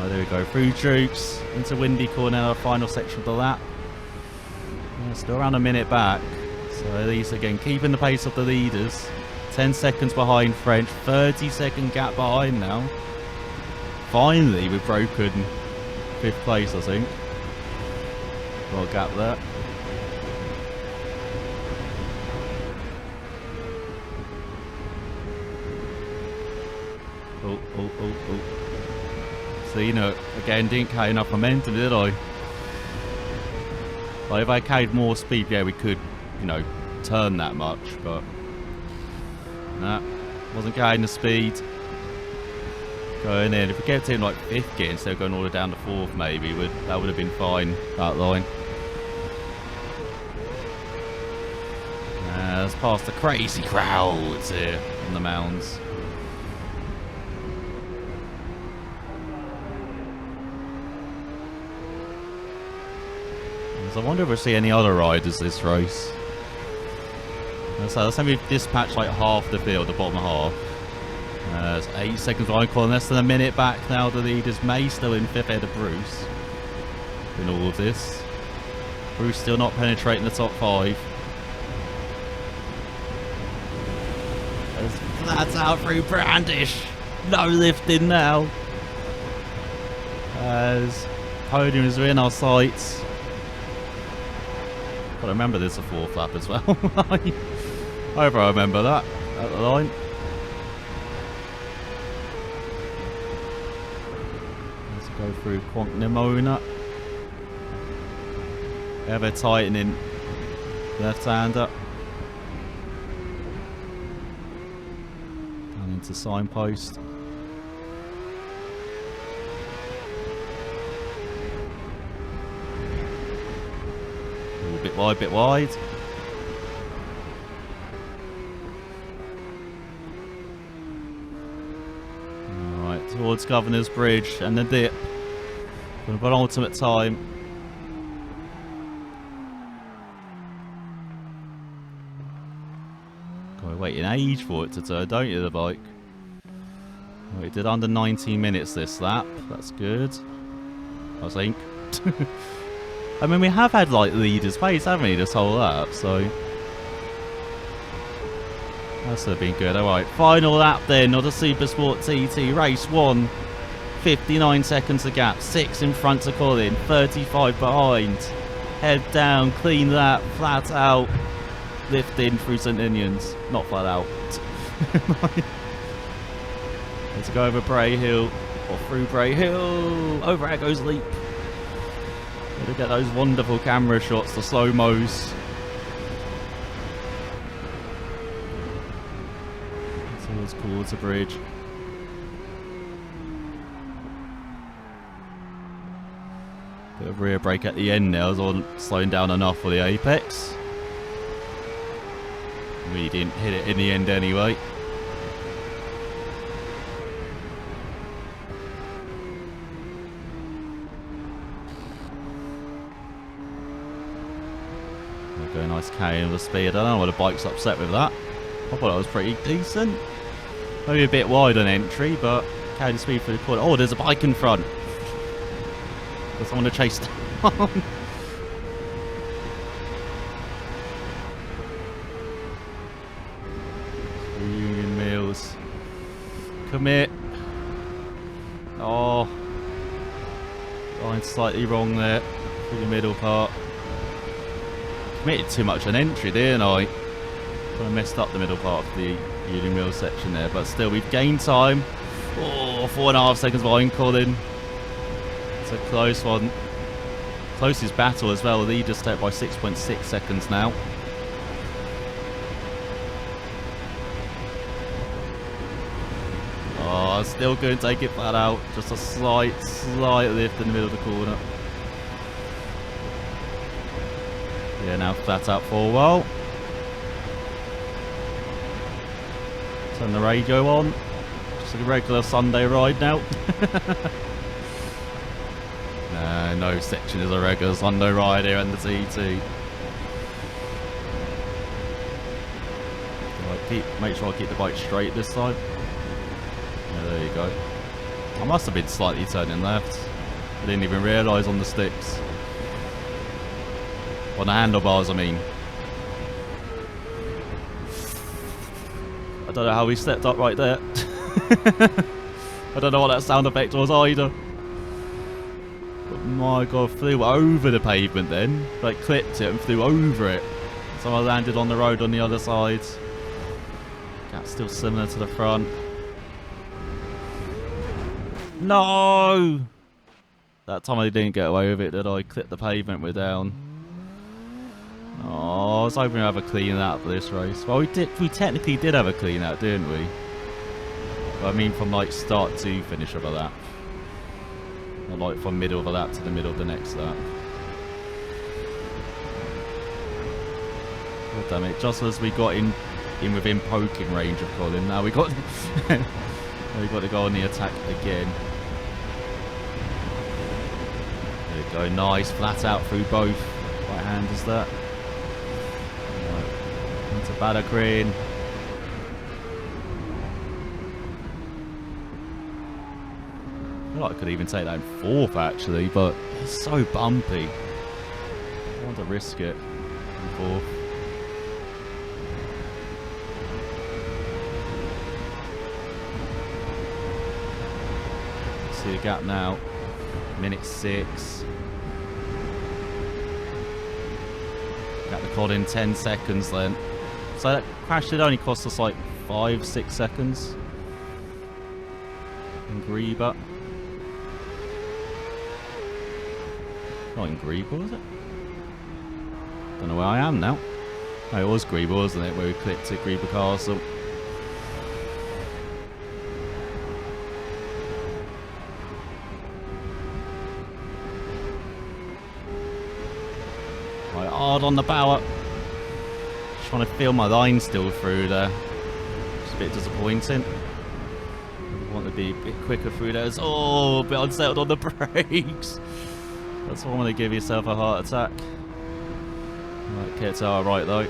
Oh, there we go, through troops into Windy Corner, our final section of the lap. Yeah, still around a minute back. So at least again, keeping the pace of the leaders. 10 seconds behind French, 30-second gap behind now. Finally, we've broken 5th place, I think. Well, gap there. Oh. So, you know, again, didn't carry enough momentum, did I? Like, if I carried more speed, yeah, we could, you know, turn that much, but nah, wasn't carrying the speed. Going in. If we kept in like 5th gear instead of going all the way down to 4th, maybe, that would have been fine, that line. Let's pass the crazy crowds here on the mounds. I wonder if we'll see any other riders this race. So let's say we've dispatched like half the field, the bottom half. It's 8 seconds behind, calling less than a minute back now. The leaders May still in 5th ahead of Bruce. In all of this. Bruce still not penetrating the top 5. As flat out through Brandish. No lifting now. As podium is in our sights. But I remember there's a 4th lap as well. I hope I remember that at the line. Let's go through Quank Nimona. Ever tightening left-hander. Down into signpost. Bit wide. Alright, towards Governor's Bridge and the dip. For an ultimate time. God, waiting age for it to turn, don't you, the bike? Well, it did under 19 minutes this lap. That's good, I think. I mean, we have had, like, leaders pace, haven't we, this whole lap, so that's been good. Alright, final lap then of the Supersport TT. Race 1, 59 seconds a gap, 6 in front to Colin, 35 behind. Head down, clean lap, flat out, lifting through St. Ninians. Not flat out. Let's go over Bray Hill, or through Bray Hill, over Echo's Leap. To get those wonderful camera shots, the slow-mos. Towards Quarter Bridge. Bit of rear brake at the end there. I was all slowing down enough for the apex. We didn't hit it in the end anyway. Okay, nice carry of the speed. I don't know why the bike's upset with that. I thought that was pretty decent. Maybe a bit wide on entry, but carry the speed through the corner. Oh, there's a bike in front. There's someone to chase down. Union Mills. Commit. Oh. Going slightly wrong there. Through the middle part. Committed too much on entry, didn't I? Kind of messed up the middle part of the Union Mills section there, but still we've gained time. Oh, 4.5 seconds behind Colin. It's a close one. Closest battle as well. He just out by 6.6 seconds now. Oh, still going to take it flat out. Just a slight lift in the middle of the corner. Yeah, now flat out for a while. Turn the radio on. Just a regular Sunday ride now. No section is a regular Sunday ride here in the T2. Right, make sure I keep the bike straight this time. Yeah, there you go. I must have been slightly turning left. I didn't even realise on the sticks. On the handlebars, I mean. I don't know how we stepped up right there. I don't know what that sound effect was either. But my god, flew over the pavement then. Like clipped it and flew over it. So I landed on the road on the other side. Gap's still similar to the front. No! That time I didn't get away with it, did I? Clipped the pavement, we're down. Oh, I was hoping to have a clean out for this race. Well, we technically did have a clean out, didn't we? I mean, from like start to finish of a lap. Not like from middle of a lap to the middle of the next lap. God damn it! Just as we got in within poking range of Colin, now we got we got to go on the attack again. There we go, nice flat out through both right handers that. Into Batter Green. I feel like I could even take that in fourth actually, but it's so bumpy. I don't want to risk it in fourth. See the gap now. Minute 6. Got the call in 10 seconds then. So that crash did only cost us like 5-6 seconds. In Greba. Not in Greba, was it? Don't know where I am now. No, it was Greba, wasn't it? Where we clicked at Greba Castle. Right, hard on the power. Trying to feel my line still through there. It's a bit disappointing. I want to be a bit quicker through those. Oh, a bit unsettled on the brakes. That's why I want to give yourself a heart attack. Right, gets out right though.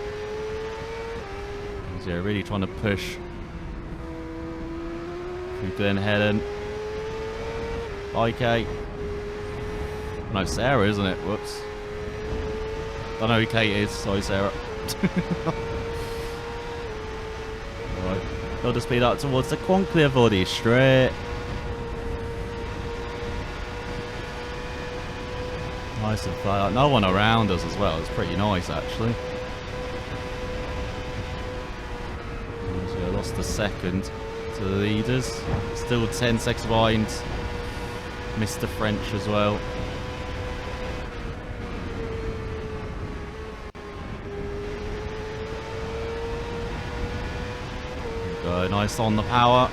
Yeah, really trying to push through Glen Helen. IK. No, Sarah, isn't it? Whoops. I don't know who Kate is. Sorry, Sarah. Right, got to speed up towards the Quonclear body straight. Nice and flat. No one around us as well. It's pretty nice actually. So I lost a second to the leaders. Still 10 seconds behind Mr. French as well. Nice on the power.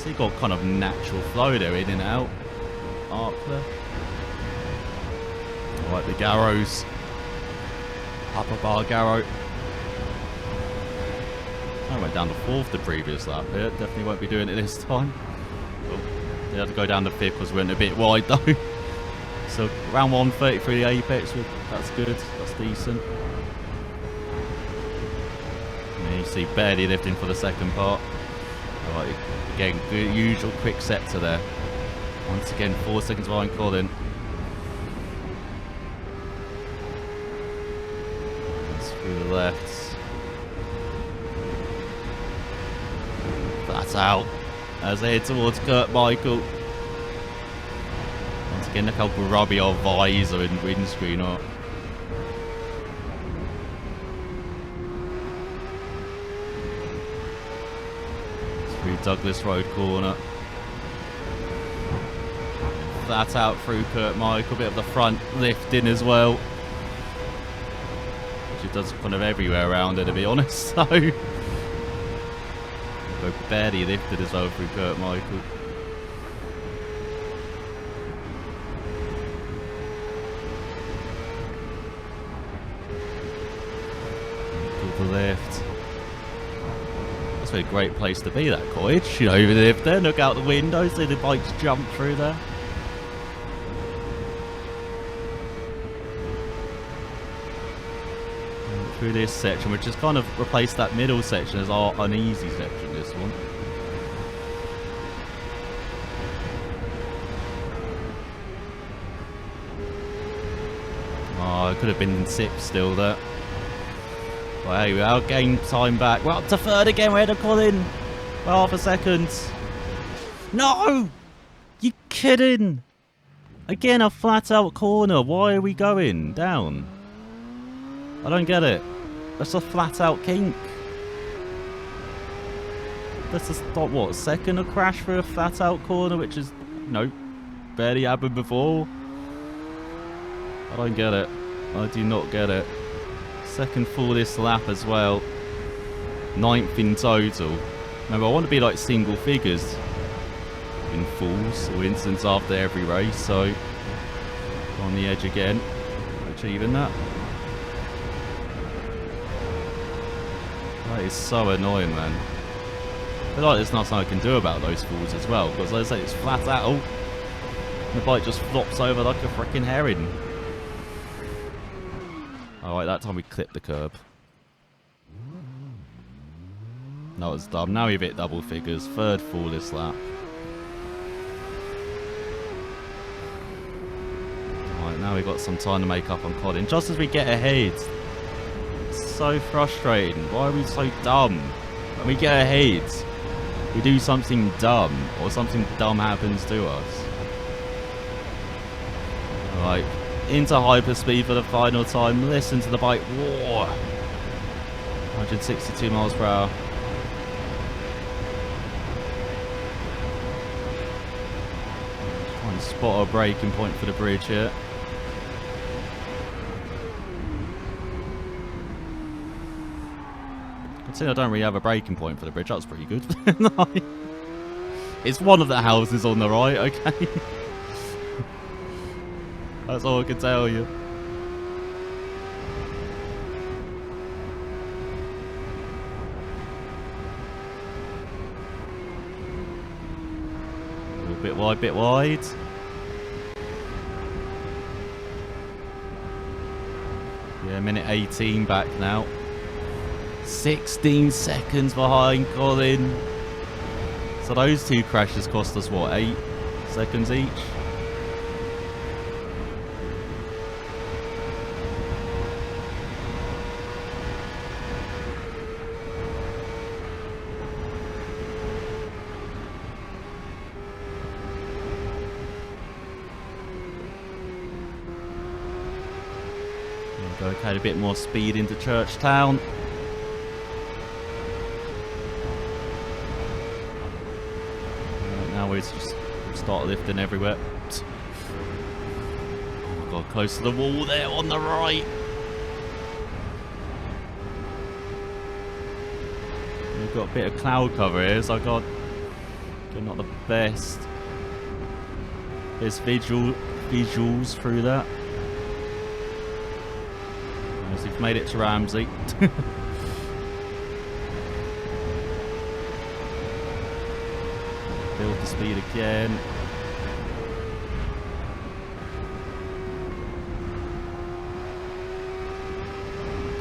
So you got kind of natural flow there, in and out. Arc there. I like the Garrows. Upper bar Garrow. I went down to 4th the previous lap here. Definitely won't be doing it this time. Oh, they had to go down to 5th because we went a bit wide though. So round 133 the apex, that's good, that's decent. And you see barely lifting for the second part. Alright, again, good usual quick sector there. Once again, 4 seconds behind Colin. That's through the left. Flat out as they head towards Kurt Michael. Once again, look how grubby our visor and windscreen are. Through Douglas Road corner. Flat out through Kurt Michael, bit of the front lifting as well. Which it does kind of everywhere around it, to be honest, so. We're barely lifted as well through Kurt Michael. To the left. That's a great place to be, that cottage. You know, over there, look out the window, see the bikes jump through there. And through this section, which has kind of replaced that middle section as our uneasy section, this one. Oh, it could have been in 6th still there. Well, hey, we are game time back. We're up to 3rd again. We're ahead of Colin. Well, half a second. No! You kidding? Again, a flat out corner. Why are we going down? I don't get it. That's a flat out kink. That's just what, second a crash for a flat out corner, which is, no, barely happened before. I don't get it. I do not get it. Second full this lap as well. 9th in total. Remember, I want to be like single figures in fulls or instants after every race, so on the edge again, achieving that. That is so annoying, man. I feel like there's nothing I can do about those falls as well, because like I say, it's flat out. The bike just flops over like a freaking herring. Alright, that time we clipped the curb. That was dumb. Now we've hit double figures. 3rd fall this lap. Alright, now we've got some time to make up on Colin. Just as we get ahead. It's so frustrating. Why are we so dumb? When we get ahead, we do something dumb. Or something dumb happens to us. Alright. Into hyperspeed for the final time. Listen to the bike. Whoa. 162 miles per hour. Trying to spot a braking point for the bridge here. Considering I don't really have a braking point for the bridge, that's pretty good. It's one of the houses on the right, okay? That's all I can tell you. A little bit wide, bit wide. Yeah, minute 18 back now. 16 seconds behind Colin. So those two crashes cost us, what, 8 seconds each? Okay, a bit more speed into Churchtown. Now we just start lifting everywhere. Oh my god, close to the wall there on the right. We've got a bit of cloud cover here, so I got Again, not the best. There's visuals through that. As we've made it to Ramsey. Build the speed again.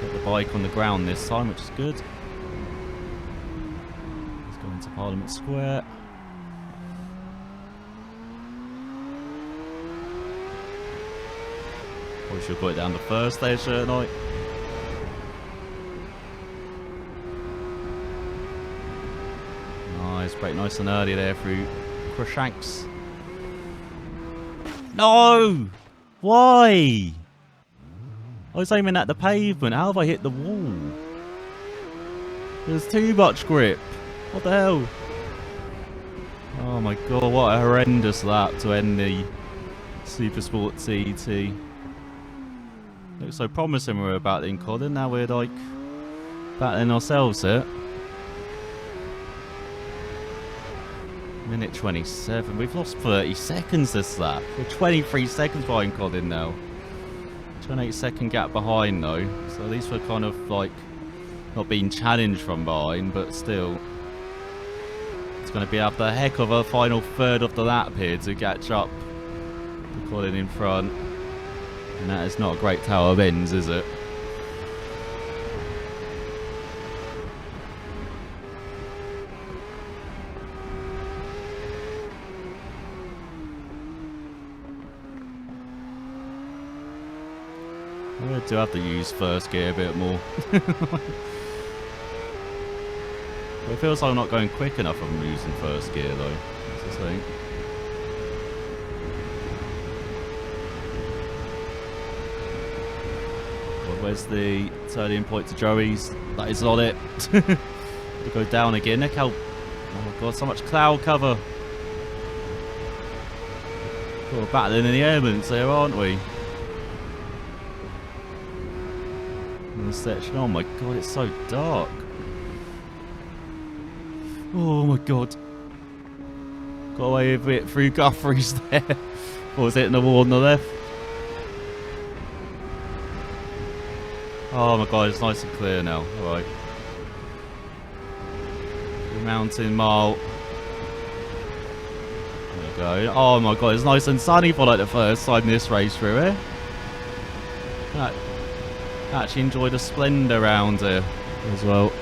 Get the bike on the ground this time, which is good. Let's go into Parliament Square. Probably should have got it down the first there, shouldn't I? Nice, break nice and early there through Crushanks. No! Why? I was aiming at the pavement. How have I hit the wall? There's too much grip. What the hell? Oh my god, what a horrendous lap to end the Supersport TT. Looks so promising we were battling Colin, now we're like battling ourselves here. Minute 27, we've lost 30 seconds this lap. We're 23 seconds behind Colin now. 28-second gap behind though, so at least we're kind of like not being challenged from behind, but still. It's going to be up the heck of a final third of the lap here to catch up to Colin in front. And that is not a great tower of ends, is it? I do have to use first gear a bit more. It feels like I'm not going quick enough if I'm using first gear though. That's the thing. Where's the turning point to Joey's? That is not it. To go down again. Look how... Oh my god, so much cloud cover. We're battling in the elements there, aren't we? In the section. Oh my god, it's so dark. Oh my god. Got away a bit through Guthrie's there. Or was it in the wall on the left? Oh my god, it's nice and clear now. Alright. Mountain Mile. There we go. Oh my god, it's nice and sunny for like the first time this race through here. Actually enjoy the splendour around here as well.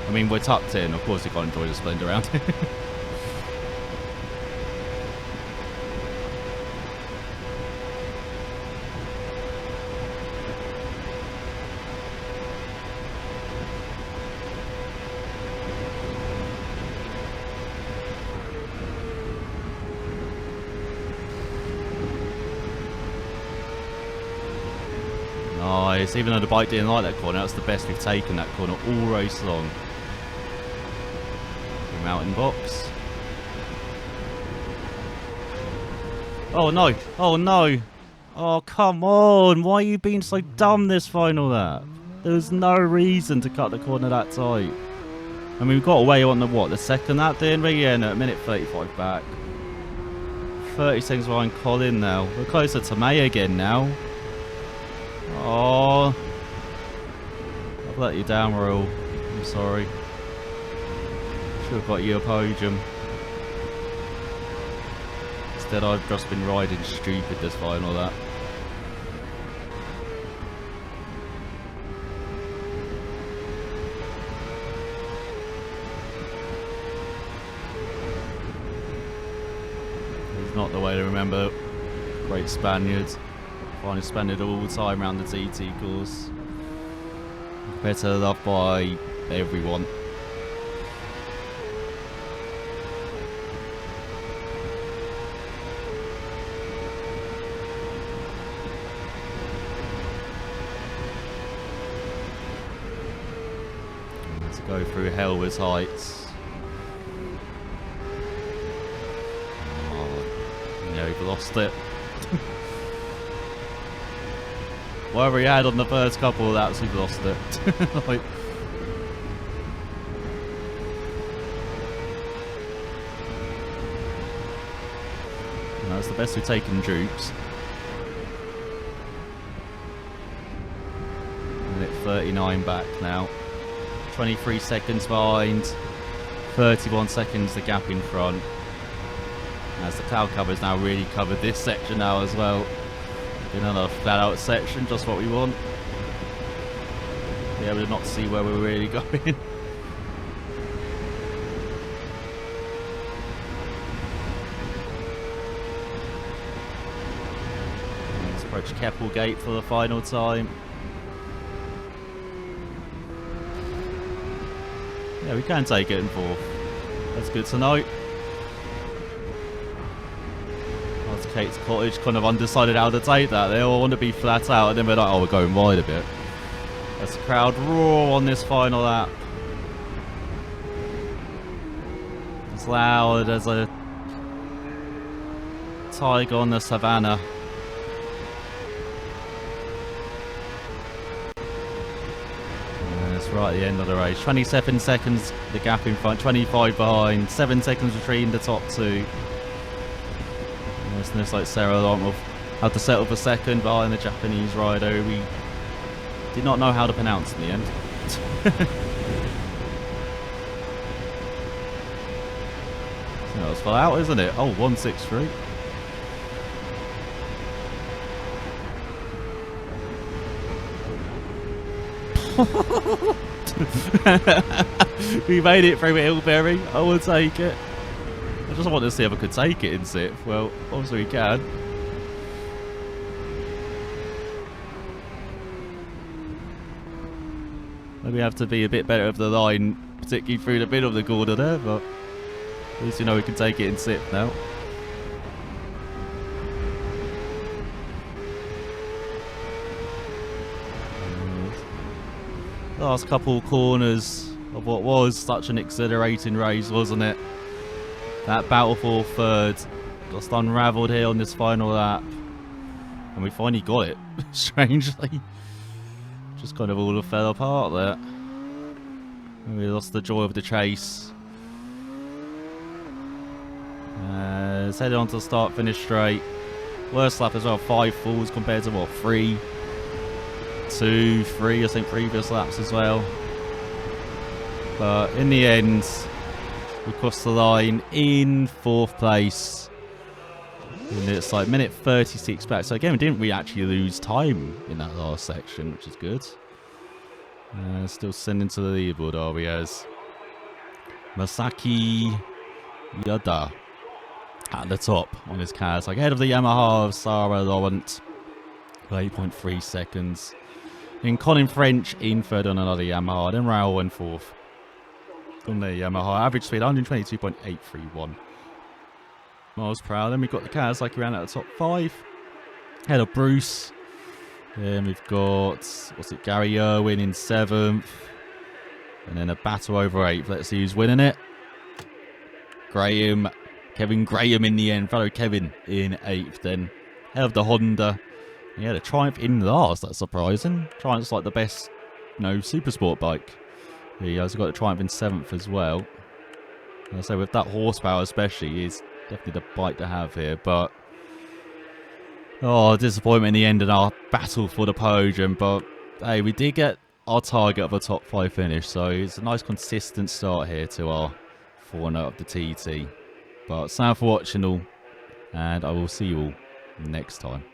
I mean, we're tucked in, of course you can't enjoy the splendour around here. Nice, even though the bike didn't like that corner, that's the best we've taken that corner all race long. Mountain box. Oh no, oh no. Oh come on, why are you being so dumb this final lap? There was no reason to cut the corner that tight. I mean, we got away on the what, the second lap, didn't we? Yeah, no, minute 35 back. 30 seconds behind Colin now. We're closer to May again now. Oh, I've let you down, Raul. I'm sorry. Should have got you a podium. Instead, I've just been riding stupid this final lap. It's not the way to remember great Spaniards. Finest Spaniard all the time around the TT course. Better loved by everyone. To go through hell with heights. Oh, yeah, we've lost it. Whatever he had on the first couple of laps, we've lost it. Like, That's the best we've taken dupes. And at 39 back now. 23 seconds behind. 31 seconds the gap in front. As the cloud cover's now really covered this section now as well. Another flat out section, just what we want. Be able to not see where we're really going. Let's approach Keppel Gate for the final time. Yeah, we can take it in fourth. That's good to know. That's Kate's Cottage, kind of undecided how to take that. They all want to be flat out, and then we're like, oh, we're going wide a bit. As the crowd roar on this final lap. As loud as a tiger on the savannah. Right at the end of the race. 27 seconds the gap in front, 25 behind, 7 seconds between the top two. And it's like Sarah Lomov had to settle for second behind the Japanese rider who we did not know how to pronounce in the end. So that was far out, isn't it? Oh, 163. We made it through Ilberry. I will take it. I just wanted to see if I could take it in sixth. Well, obviously we can. Maybe have to be a bit better of the line, particularly through the middle of the corner there, but at least you know we can take it in sixth now. Last couple corners of what was such an exhilarating race, wasn't it? That battle for third just unravelled here on this final lap. And we finally got it, strangely. Just kind of all fell apart there. And we lost the joy of the chase. Let's head on to start, finish straight. Worst lap as well, 5 falls compared to what, 3? 2, 3, I think previous laps as well. But in the end, we crossed the line in 4th place. And it's like minute 36 back. So again, didn't we actually lose time in that last section, which is good. Still sending to the leaderboard, are we, as Masaki Yada at the top on his cars. Like ahead of the Yamaha of Sarah Laurent. 8.3 seconds. And Colin French in third on another Yamaha. Then Raul in fourth on the Yamaha. Average speed 122.831 miles per hour. Then we've got the Kawasaki around at the top 5. Ahead of Bruce. Then we've got, Gary Irwin in 7th. And then a battle over 8th. Let's see who's winning it. Kevin Graham in the end. Fellow Kevin in 8th then. Ahead of the Honda. Yeah, the Triumph in last, that's surprising. Triumph's like the best, Supersport bike. He has got the Triumph in 7th as well. And I say with that horsepower especially, is definitely the bike to have here. But, disappointment in the end in our battle for the podium. But, hey, we did get our target of a top 5 finish. So it's a nice consistent start here to our 4-0 of the TT. But, thanks for watching all. And I will see you all next time.